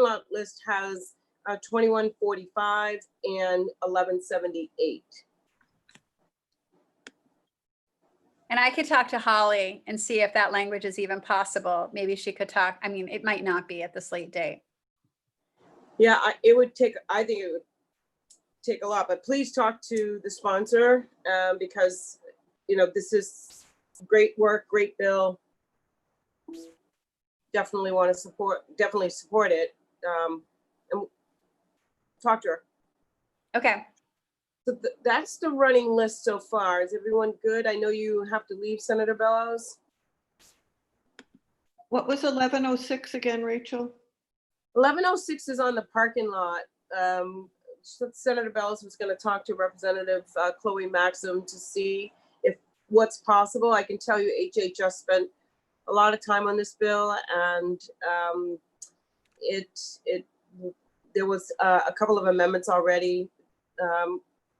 lot list has 2145 and 1178. And I could talk to Holly and see if that language is even possible. Maybe she could talk. I mean, it might not be at this late date. Yeah, I think it would take a lot, but please talk to the sponsor because, this is great work, great bill. Definitely want to support it. And talk to her. Okay. So that's the running list so far. Is everyone good? I know you have to leave, Senator Bellows. What was 1106 again, Rachel? 1106 is on the parking lot. Senator Bellows was going to talk to Representative Chloe Maxim to see if what's possible. I can tell you HHS spent a lot of time on this bill, and there was a couple of amendments already.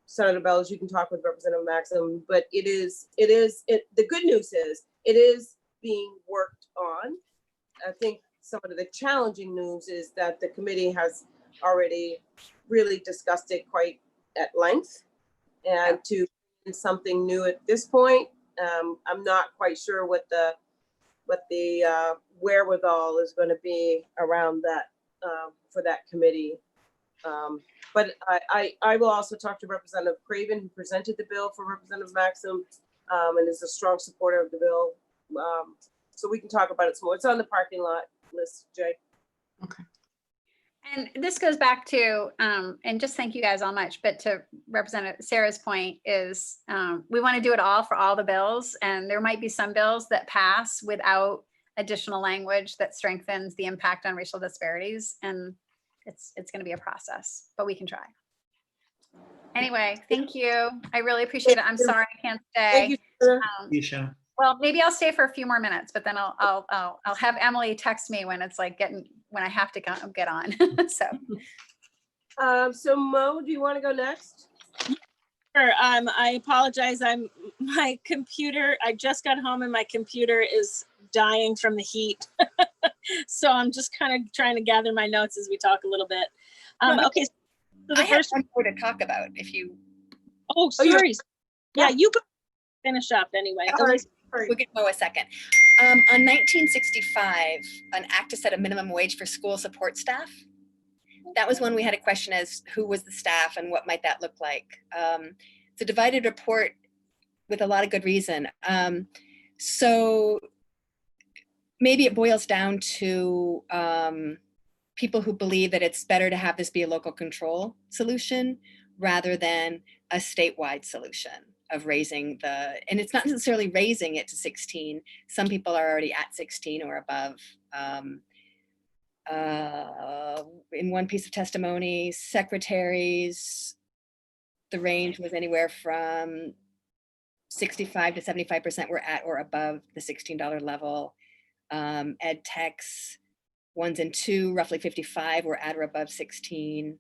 Senator Bellows, you can talk with Representative Maxim, but the good news is it is being worked on. I think some of the challenging news is that the committee has already really discussed it quite at length, and to something new at this point, I'm not quite sure what the wherewithal is going to be around that for that committee. But I will also talk to Representative Craven, who presented the bill for Representative Maxim, and is a strong supporter of the bill. So we can talk about it some more. It's on the parking lot list, Jay. Okay. And this goes back to, and just thank you guys all much, but to Representative Sarah's point is we want to do it all for all the bills. And there might be some bills that pass without additional language that strengthens the impact on racial disparities. And it's going to be a process, but we can try. Anyway, thank you. I really appreciate it. I'm sorry I can't stay. Thank you, Senator. Isha. Well, maybe I'll stay for a few more minutes, but then I'll have Emily text me when it's like when I have to get on. So Mo, do you want to go next? Sure. I apologize. My computer, I just got home and my computer is dying from the heat. So I'm just kind of trying to gather my notes as we talk a little bit. Okay. So the first one more to talk about if you. Oh, sorry. Yeah, you could finish up anyway. We'll give Mo a second. On 1965, an act to set a minimum wage for school support staff. That was when we had a question as who was the staff and what might that look like. It's a divided report with a lot of good reason. So maybe it boils down to people who believe that it's better to have this be a local control solution rather than a statewide solution of raising and it's not necessarily raising it to 16. Some people are already at 16 or above. In one piece of testimony, secretaries, the range was anywhere from 65 to 75% were at or above the $16 level. Ed techs, 1s and 2, roughly 55 were at or above 16.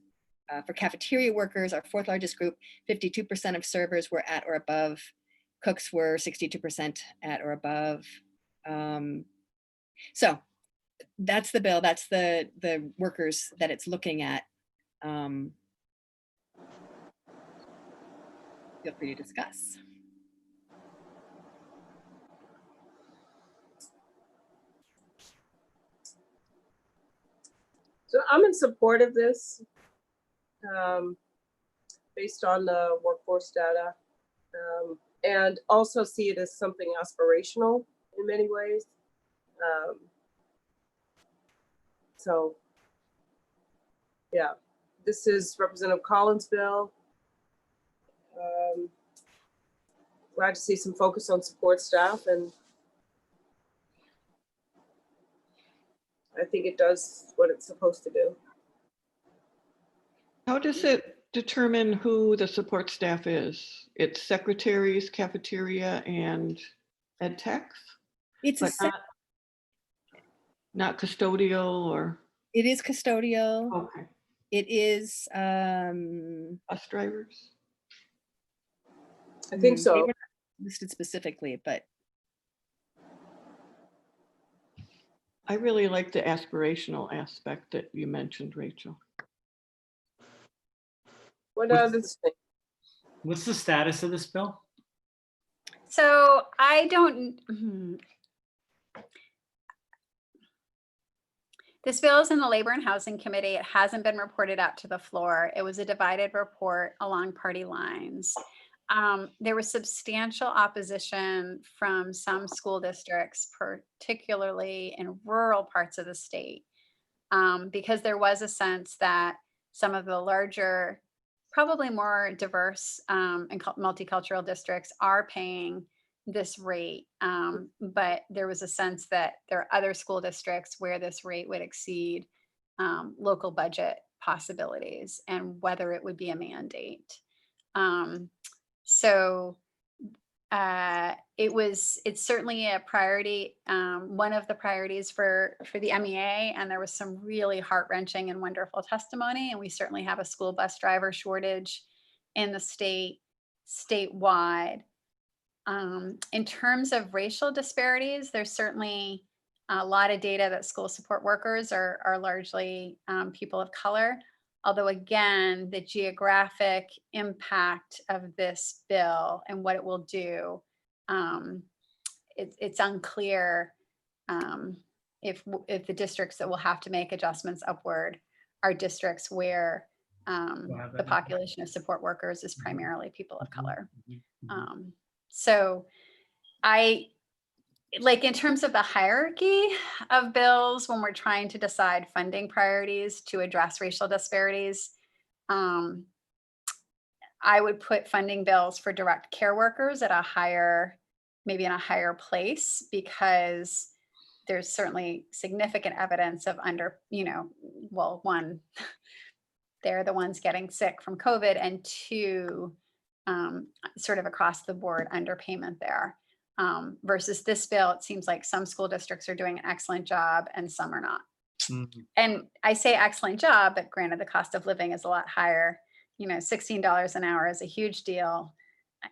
For cafeteria workers, our fourth largest group, 52% of servers were at or above. Cooks were 62% at or above. So that's the bill. That's the workers that it's looking at. Feel free to discuss. So I'm in support of this, based on the workforce data, and also see it as something aspirational in many ways. So, yeah, this is Representative Collins' bill. Glad to see some focus on support staff, and I think it does what it's supposed to do. How does it determine who the support staff is? It's secretaries, cafeteria, and ed techs, It's a but not custodial or, it is custodial. okay, It is bus drivers? I think they so. were not listed specifically, but I really like the aspirational aspect that you mentioned, Rachel. What others think? What's the status of this bill? So I don't, this bill is in the Labor and Housing Committee. It hasn't been reported out to the floor. It was a divided report along party lines. There was substantial opposition from some school districts, particularly in rural parts of the state, because there was a sense that some of the larger, probably more diverse and multicultural districts are paying this rate. But there was a sense that there are other school districts where this rate would exceed local budget possibilities and whether it would be a mandate. So it's certainly a priority, one of the priorities for the MEA, and there was some really heart-wrenching and wonderful testimony, and we certainly have a school bus driver shortage in the statewide. In terms of racial disparities, there's certainly a lot of data that school support workers are largely people of color. Although again, the geographic impact of this bill and what it will do, it's unclear if the districts that will have to make adjustments upward are districts where the population of support workers is primarily people of color. So in terms of the hierarchy of bills, when we're trying to decide funding priorities to address racial disparities, I would put funding bills for direct care workers at maybe in a higher place, because there's certainly significant evidence of one, they're the ones getting sick from COVID, and two, sort of across the board underpayment there. Versus this bill, it seems like some school districts are doing an excellent job and some are not. Mm-hmm. And I say excellent job, but granted, the cost of living is a lot higher. $16 an hour is a huge deal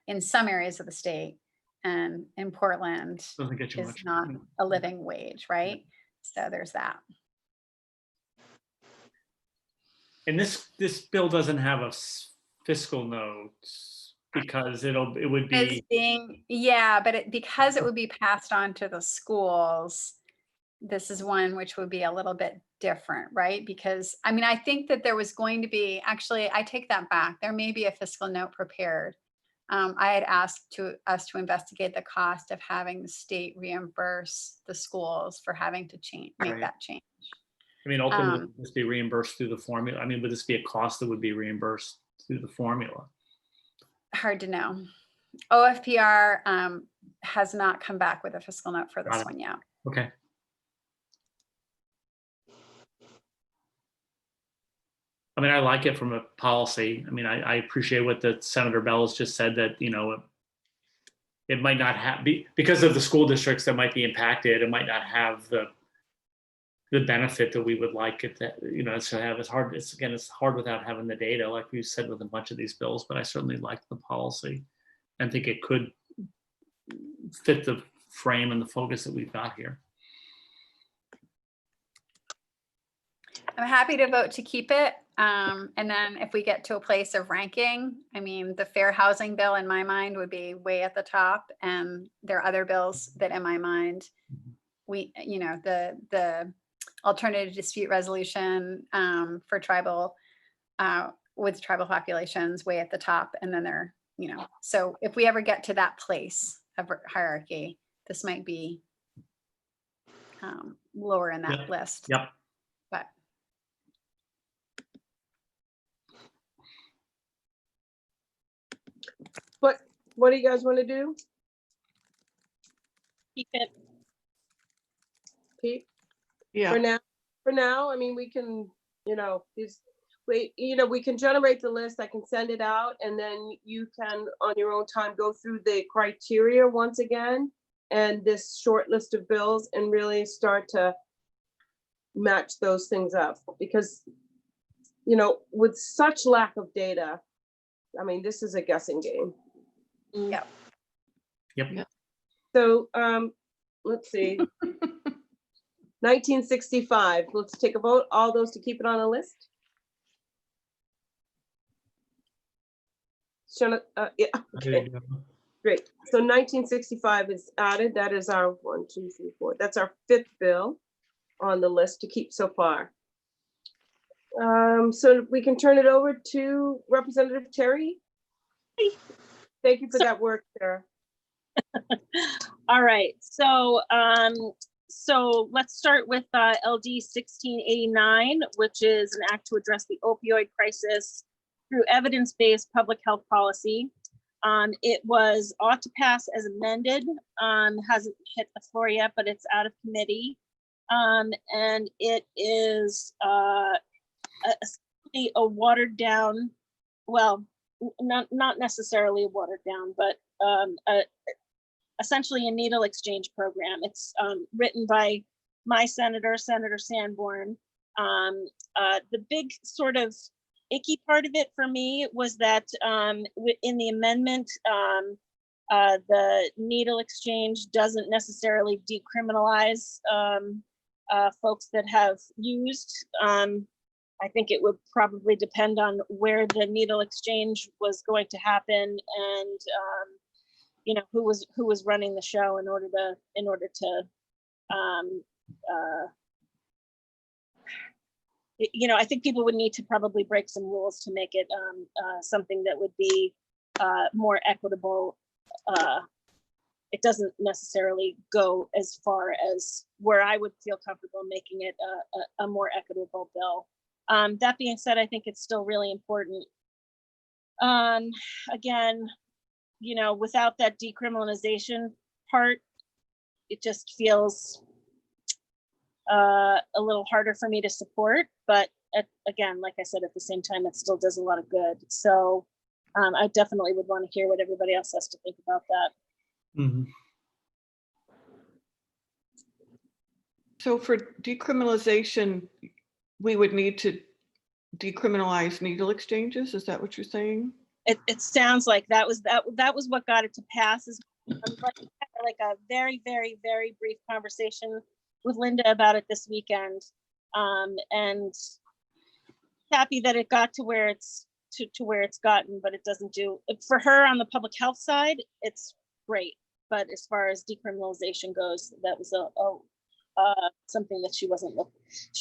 in some areas of the state, and in Portland Doesn't get you is much. not a living wage, right? So there's that. And this bill doesn't have a fiscal note because it would be Because it would be passed on to the schools. This is one which would be a little bit different, right? Because I think that there was going to be, actually, I take that back. There may be a fiscal note prepared. I had asked us to investigate the cost of having the state reimburse the schools for having to make that change. Ultimately, would this be reimbursed through the formula? Would this be a cost that would be reimbursed through the formula? Hard to know. OFPR has not come back with a fiscal note for this one yet. Okay. I like it from a policy. I appreciate what the Senator Bellows just said, that, it might not have, because of the school districts that might be impacted, it might not have the benefit that we would like it that, you know, to have. It's hard. It's hard without having the data, like we said with a bunch of these bills, but I certainly like the policy and think it could fit the frame and the focus that we've got here. I'm happy to vote to keep it. And then if we get to a place of ranking, I mean, the fair housing bill in my mind would be way at the top. And there are other bills that in my mind, the alternative dispute resolution for tribal, with tribal populations way at the top. And then there, so if we ever get to that place of hierarchy, this might be lower in that list. Yep. But what do you guys want to do? Keep it. Pete? Yeah. For now, I mean, we can, we can generate the list. I can send it out, and then you can, on your own time, go through the criteria once again, and this short list of bills, and really start to match those things up. Because, with such lack of data, I mean, this is a guessing game. Yep. Yep. So, let's see. 1965, let's take a vote. All those to keep it on a list? Yeah, okay, great. So 1965 is added. That is our 1, 2, 3, 4. That's our 5th bill on the list to keep so far. So we can turn it over to Representative Terry. Thank you for that work, Sarah. All right, so let's start with LD 1689, which is an act to address the opioid crisis through evidence-based public health policy. It was ought to pass as amended, hasn't hit the floor yet, but it's out of committee. And it is a watered down, well, not necessarily a watered down, but essentially a needle exchange program. It's written by my senator, Senator Sanborn. The big sort of icky part of it for me was that in the amendment, the needle exchange doesn't necessarily decriminalize folks that have used. I think it would probably depend on where the needle exchange was going to happen, and who was running the show in order to I think people would need to probably break some rules to make it something that would be more equitable. It doesn't necessarily go as far as where I would feel comfortable making it a more equitable bill. That being said, I think it's still really important. Again, without that decriminalization part, it just feels a little harder for me to support. But again, like I said, at the same time, it still does a lot of good. So I definitely would want to hear what everybody else has to think about that. Mm-hmm. So for decriminalization, we would need to decriminalize needle exchanges. Is that what you're saying? It sounds like that was what got it to pass. Is like a very, very, very brief conversation with Linda about it this weekend, and happy that it got to where it's to where it's gotten, but it doesn't do for her on the public health side. It's great, but as far as decriminalization goes, that was something that she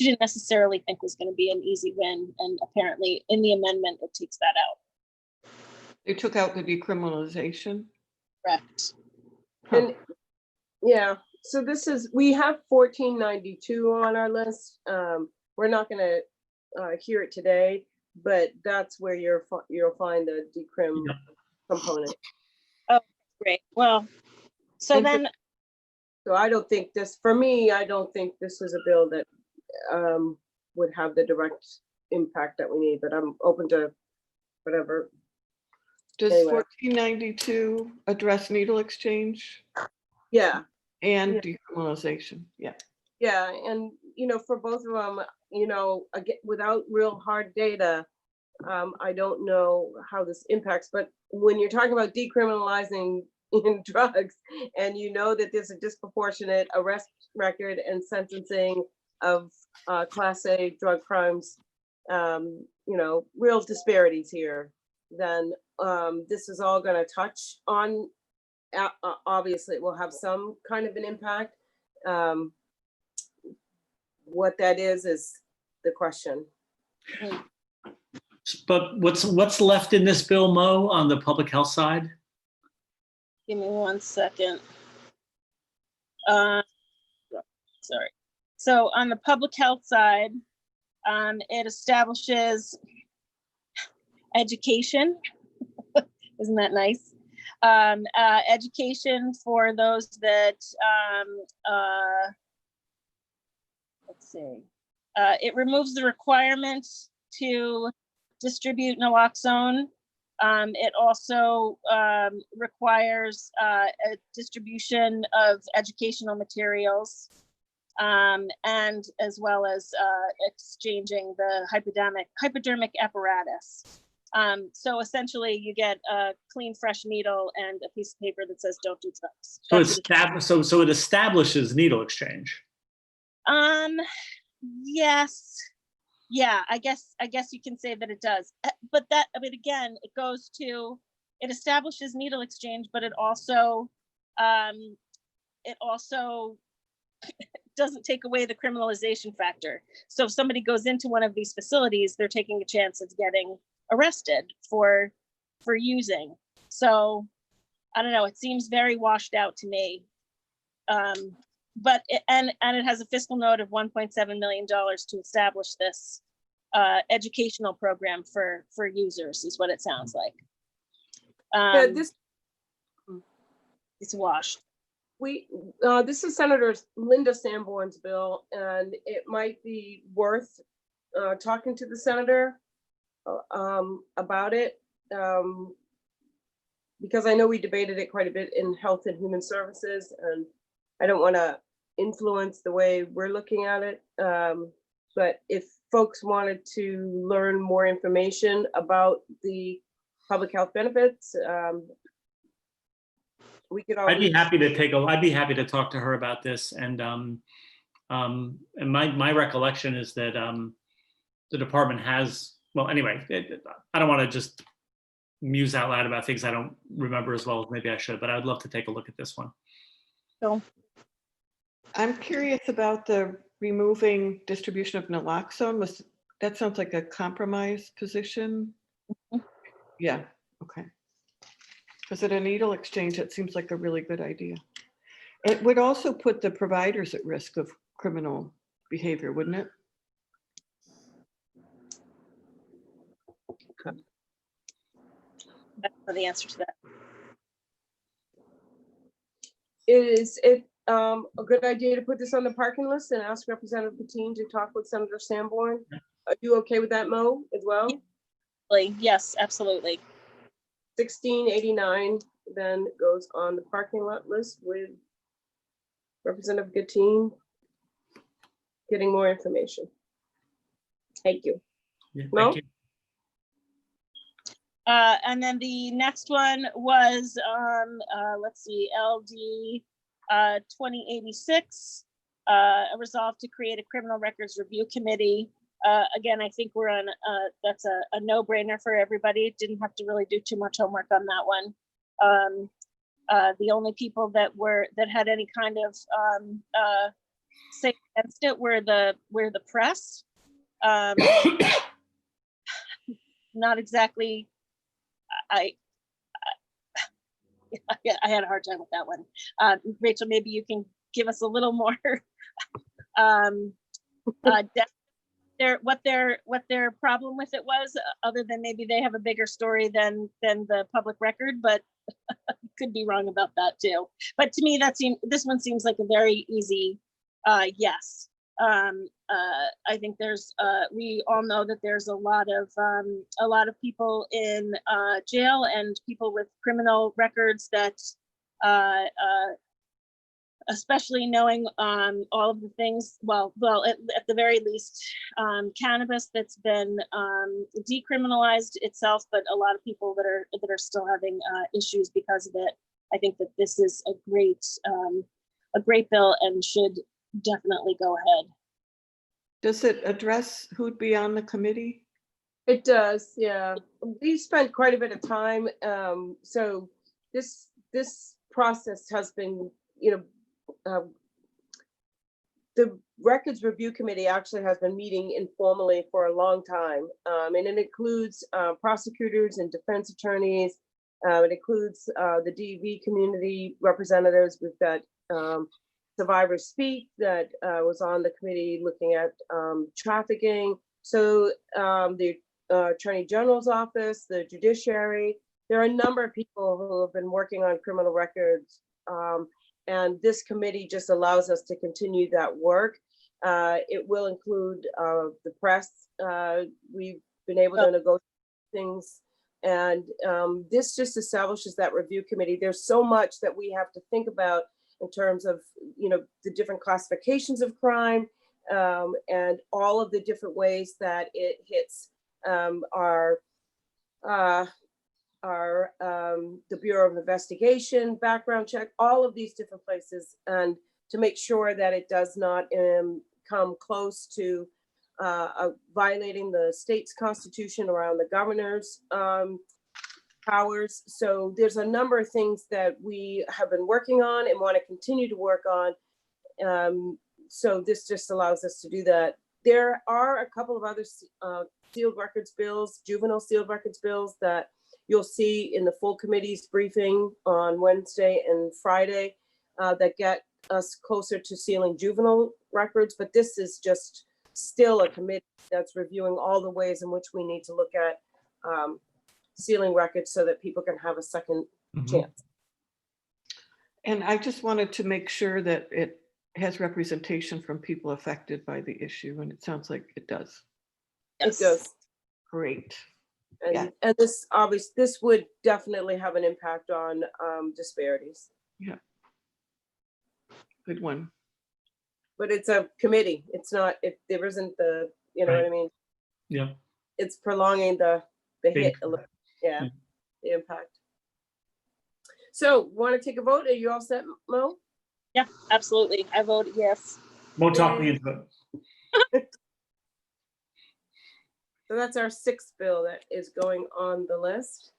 didn't necessarily think was going to be an easy win, and apparently in the amendment it takes that out. They took out the decriminalization. Correct. And yeah, so we have 1492 on our list. We're not going to hear it today, but that's where you'll find the decrim component. Oh, great. Well, so I don't think for me, I don't think this is a bill that would have the direct impact that we need, but I'm open to whatever. Does Anyway. 1492 address needle exchange? Yeah. And decriminalization? Yeah. Yeah, and for both of them, again, without real hard data, I don't know how this impacts, but when you're talking about decriminalizing in drugs, and that there's a disproportionate arrest record and sentencing of Class A drug crimes, real disparities here, then this is all going to touch on, obviously it will have some kind of an impact. What that is the question. But what's left in this bill, Mo, on the public health side? Give me 1 second. Sorry. So on the public health side, it establishes education. Isn't that nice? Education for those that, let's see. It removes the requirement to distribute naloxone. It also requires a distribution of educational materials, and as well as exchanging the hypodermic apparatus. So essentially you get a clean, fresh needle and a piece of paper that says don't do drugs. So it establishes needle exchange. Yes. Yeah, I guess you can say that it does. But again, it establishes needle exchange, but it also doesn't take away the criminalization factor. So if somebody goes into one of these facilities, they're taking a chance of getting arrested for using. So I don't know, it seems very washed out to me. But it has a fiscal note of $1.7 million to establish this educational program for users, is what it sounds like. It's washed. This is Senator Linda Sanborn's bill, and it might be worth talking to the senator about it, because I know we debated it quite a bit in Health and Human Services, and I don't want to influence the way we're looking at it. But if folks wanted to learn more information about the public health benefits, we could always. I'd be happy to talk to her about this. And my recollection is that the department has, well, anyway, I don't want to just muse out loud about things I don't remember as well as maybe I should, but I'd love to take a look at this one. So I'm curious about the removing distribution of naloxone. That sounds like a compromise position. Yeah, okay. Because at a needle exchange, it seems like a really good idea. It would also put the providers at risk of criminal behavior, wouldn't it? that's the answer to that. Is it a good idea to put this on the parking list and ask Representative Patine to talk with Senator Sanborn? Are you okay with that, Mo, as well? Yes, absolutely. 1689 then goes on the parking lot list with Representative Patine getting more information. Thank you. Yeah, Mo? thank you. And then the next one was, let's see, LD 2086, a resolve to create a criminal records review committee. Again, I think we're on, that's a no-brainer for everybody. Didn't have to really do too much homework on that one. The only people that had any kind of say against it were the press. Not exactly. I had a hard time with that one. Rachel, maybe you can give us a little more depth what their problem with it was, other than maybe they have a bigger story than the public record, but could be wrong about that too. But to me, this one seems like a very easy yes. I think we all know that there's a lot of people in jail and people with criminal records that especially knowing all of the things, well, at the very least, cannabis that's been decriminalized itself, but a lot of people that are still having issues because of it. I think that this is a great bill and should definitely go ahead. Does it address who'd be on the committee? It does, yeah. We spent quite a bit of time. So this process has been, the Records Review Committee actually has been meeting informally for a long time. And it includes prosecutors and defense attorneys. It includes the DV community representatives. We've got Survivors Speak that was on the committee looking at trafficking. So the Attorney General's office, the judiciary, there are a number of people who have been working on criminal records. And this committee just allows us to continue that work. It will include the press. We've been able to negotiate things. And this just establishes that review committee. There's so much that we have to think about in terms of, the different classifications of crime and all of the different ways that it hits the Bureau of Investigation, background check, all of these different places, and to make sure that it does not come close to violating the state's constitution around the governor's powers. So there's a number of things that we have been working on and want to continue to work on. So this just allows us to do that. There are a couple of other sealed records bills, juvenile sealed records bills that you'll see in the full committee's briefing on Wednesday and Friday that get us closer to sealing juvenile records. But this is just still a committee that's reviewing all the ways in which we need to look at sealing records so that people can have a second chance. And I just wanted to make sure that it has representation from people affected by the issue, and it sounds like it does. It does. Great. And, Yeah. and this would definitely have an impact on disparities. Yeah. Good one. But it's a committee. It's not, there isn't the, what I mean? Yeah. It's prolonging the hit, Thank you. yeah, the impact. So want to take a vote? Are you all set, Mo? Yeah, absolutely. I vote yes. Won't talk me into it. So that's our sixth bill that is going on the list.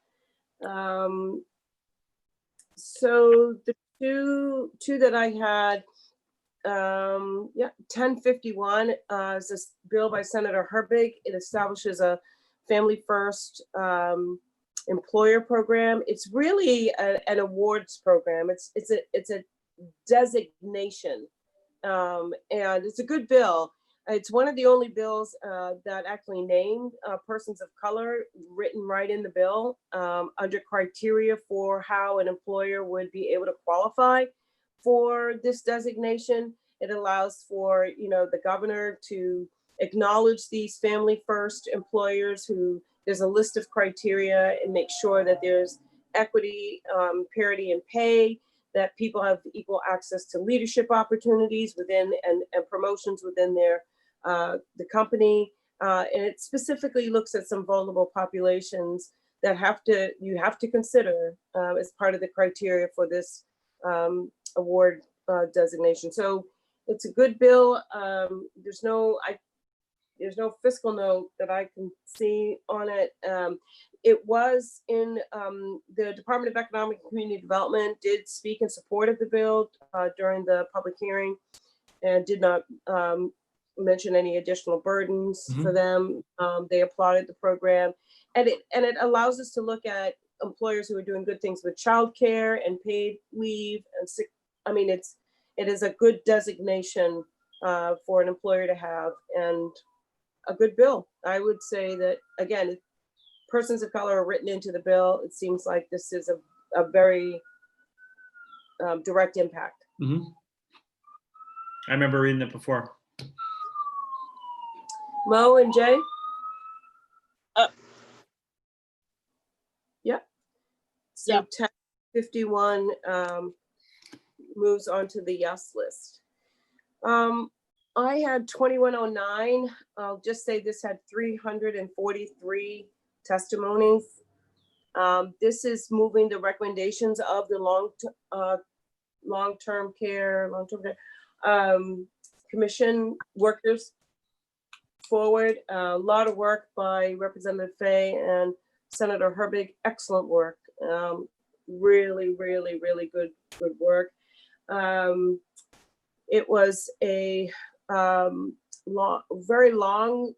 So the two that I had, 1051 is this bill by Senator Herbig. It establishes a family first employer program. It's really an awards program. It's a designation, and it's a good bill. It's one of the only bills that actually named persons of color written right in the bill under criteria for how an employer would be able to qualify for this designation. It allows for, the governor to acknowledge these family first employers who there's a list of criteria and make sure that there's equity, parity in pay, that people have equal access to leadership opportunities within and promotions within the company. And it specifically looks at some vulnerable populations that you have to consider as part of the criteria for this award designation. So it's a good bill. There's no fiscal note that I can see on it. It was in the Department of Economic and Community Development did speak in support of the bill during the public hearing and did not mention any additional burdens for them. They applauded the program, and it allows us to look at employers who are doing good things with childcare and paid leave and sick. I mean, it is a good designation for an employer to have, and a good bill. I would say that, again, persons of color are written into the bill. It seems like this is a very direct impact. I remember reading it before. Mo and Jay? Yeah. So Yeah. 1051, moves on to the yes list. I had 2109. I'll just say this had 343 testimonies. This is moving the recommendations of the long-term care commission workers forward. A lot of work by Representative Fay and Senator Herbig. Excellent work. Really, really, really good work. It was a very long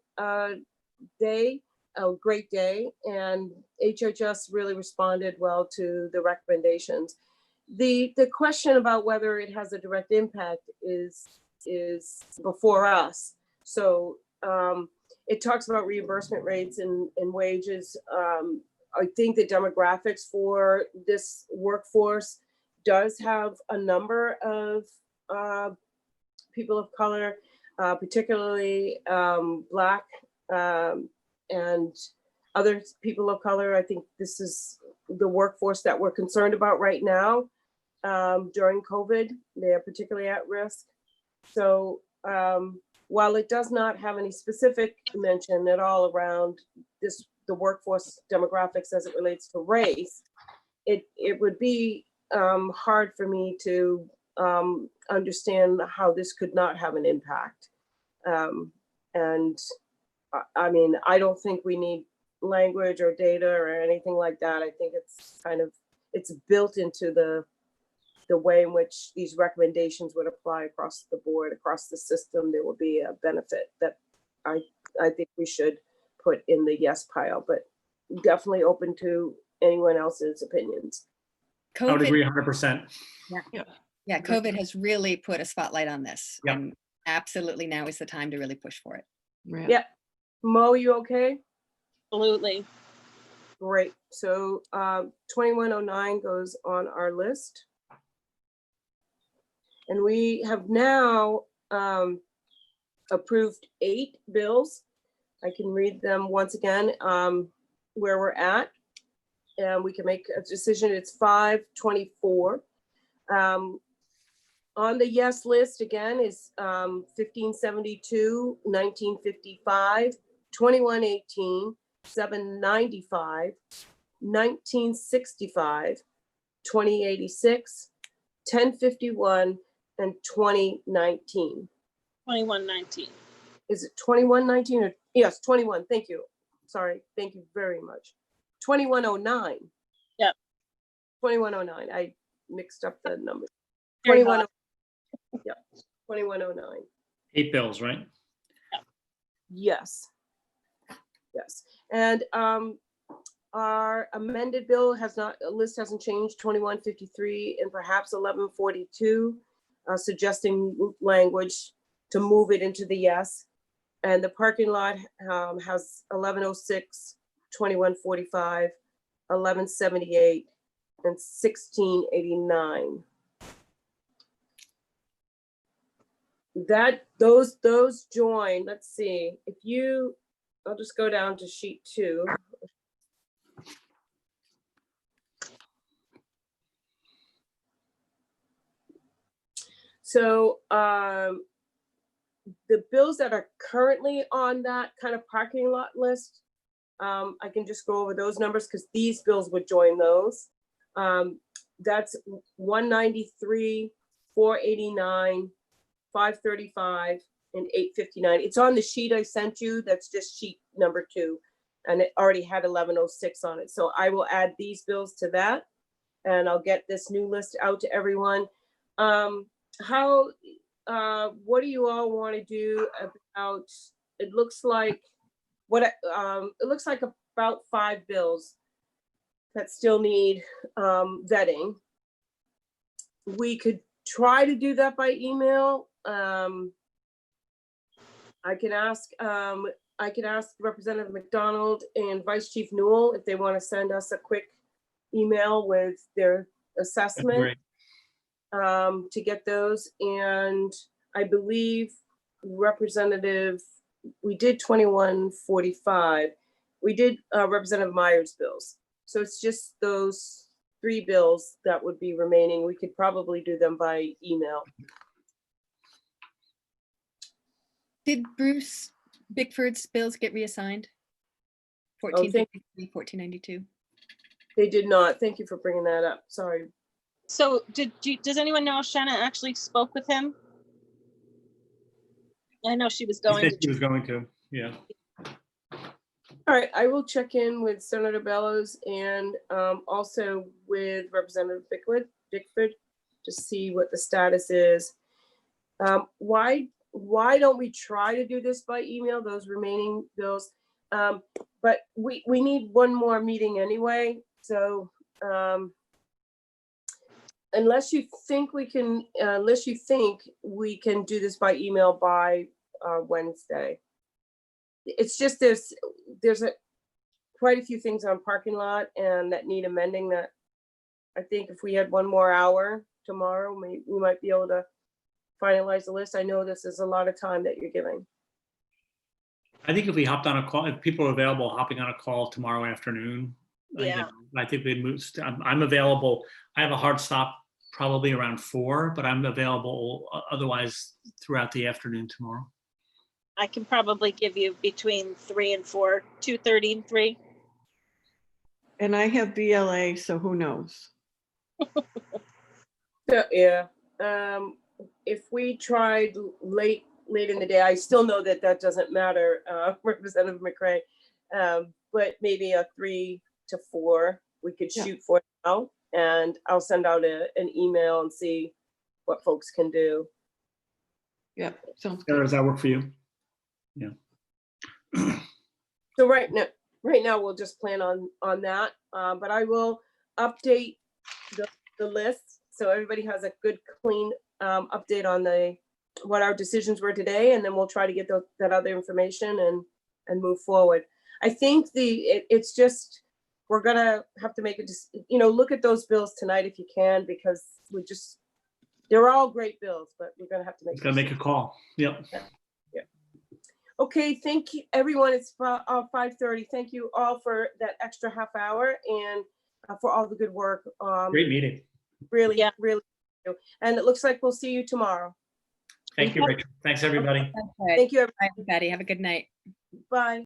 day, a great day, and HHS really responded well to the recommendations. The question about whether it has a direct impact is before us. So it talks about reimbursement rates and wages. I think the demographics for this workforce does have a number of people of color, particularly Black and other people of color. I think this is the workforce that we're concerned about right now. During COVID, they are particularly at risk. So while it does not have any specific mention at all around the workforce demographics as it relates to race, it would be hard for me to understand how this could not have an impact. And I mean, I don't think we need language or data or anything like that. I think it's built into the way in which these recommendations would apply across the board, across the system. There will be a benefit that I think we should put in the yes pile, but definitely open to anyone else's opinions. I would COVID, agree 100%. yeah, COVID has really put a spotlight on this. Yep. And absolutely now is the time to really push for it. Right. Yeah. Mo, you okay? Absolutely. Great. So 2109 goes on our list. And we have now approved 8 bills. I can read them once again where we're at. And we can make a decision. It's 524. On the yes list again is 1572, 1955, 2118, 795, 1965, 2086, 1051, and 2019. 2119. Is it 2119 or yes, 21? Thank you. Sorry. Thank you very much. 2109. Yep. 2109. I mixed up the numbers. Very 2109. Yep. 2109. 8 bills, right? Yes. Yes. And our amended bill list hasn't changed, 2153 and perhaps 1142, suggesting language to move it into the yes. And the parking lot has 1106, 2145, 1178, and 1689. Those join, let's see, I'll just go down to sheet 2. So the bills that are currently on that kind of parking lot list, I can just go over those numbers because these bills would join those. That's 193, 489, 535, and 859. It's on the sheet I sent you. That's just sheet number 2. And it already had 1106 on it. So I will add these bills to that. And I'll get this new list out to everyone. What do you all want to do about, it looks like about 5 bills that still need vetting. We could try to do that by email. I can ask Representative McDonald and Vice Chief Newell if they want to send us a quick email with their assessment. Great. To get those. And I believe we did 2145. We did Representative Meyer's bills. So it's just those 3 bills that would be remaining. We could probably do them by email. Did Bruce Bickford's bills get reassigned? thank- 1453, 1492. They did not. Thank you for bringing that up. Sorry. So does anyone know if Shanna actually spoke with him? I know she was He going said he was going to, yeah. All right, I will check in with Senator Bellows and also with Representative Bickford to see what the status is. Why don't we try to do this by email, those remaining bills? But we need one more meeting anyway, so unless you think we can do this by email by Wednesday. It's just there's quite a few things on parking lot and that need amending that I think if we had one more hour tomorrow, we might be able to finalize the list. I know this is a lot of time that you're giving. I think if we hopped on a call, if people are available, hopping on a call tomorrow afternoon. Yeah. I think we'd move, I'm available. I have a hard stop probably around 4, but I'm available otherwise throughout the afternoon tomorrow. I can probably give you between 3 and 4, 2:30 and 3. And I have VLA, so who knows? So, yeah, if we tried late in the day, I still know that doesn't matter, Representative McCray. But maybe a 3 to 4, we could Yeah. shoot for now, and I'll send out an email and see what folks can do. Yeah, sounds Sarah, good. does that work for you? Yeah. So right now we'll just plan on that, but I will update the list so everybody has a good clean update on what our decisions were today, and then we'll try to get that other information and move forward. I think it's just we're gonna have to make look at those bills tonight if you can, because they're all great bills, but we're gonna have to make. It's gonna make a call. Yep. Okay, thank you, everyone. It's 5:30. Thank you all for that extra half hour and for all the good work. Great meeting. Really, Yeah. really. And it looks like we'll see you tomorrow. Thank you, Rachel. Thanks, everybody. That's right. Thank you, Bye, everybody. Have a good night. everybody. Bye.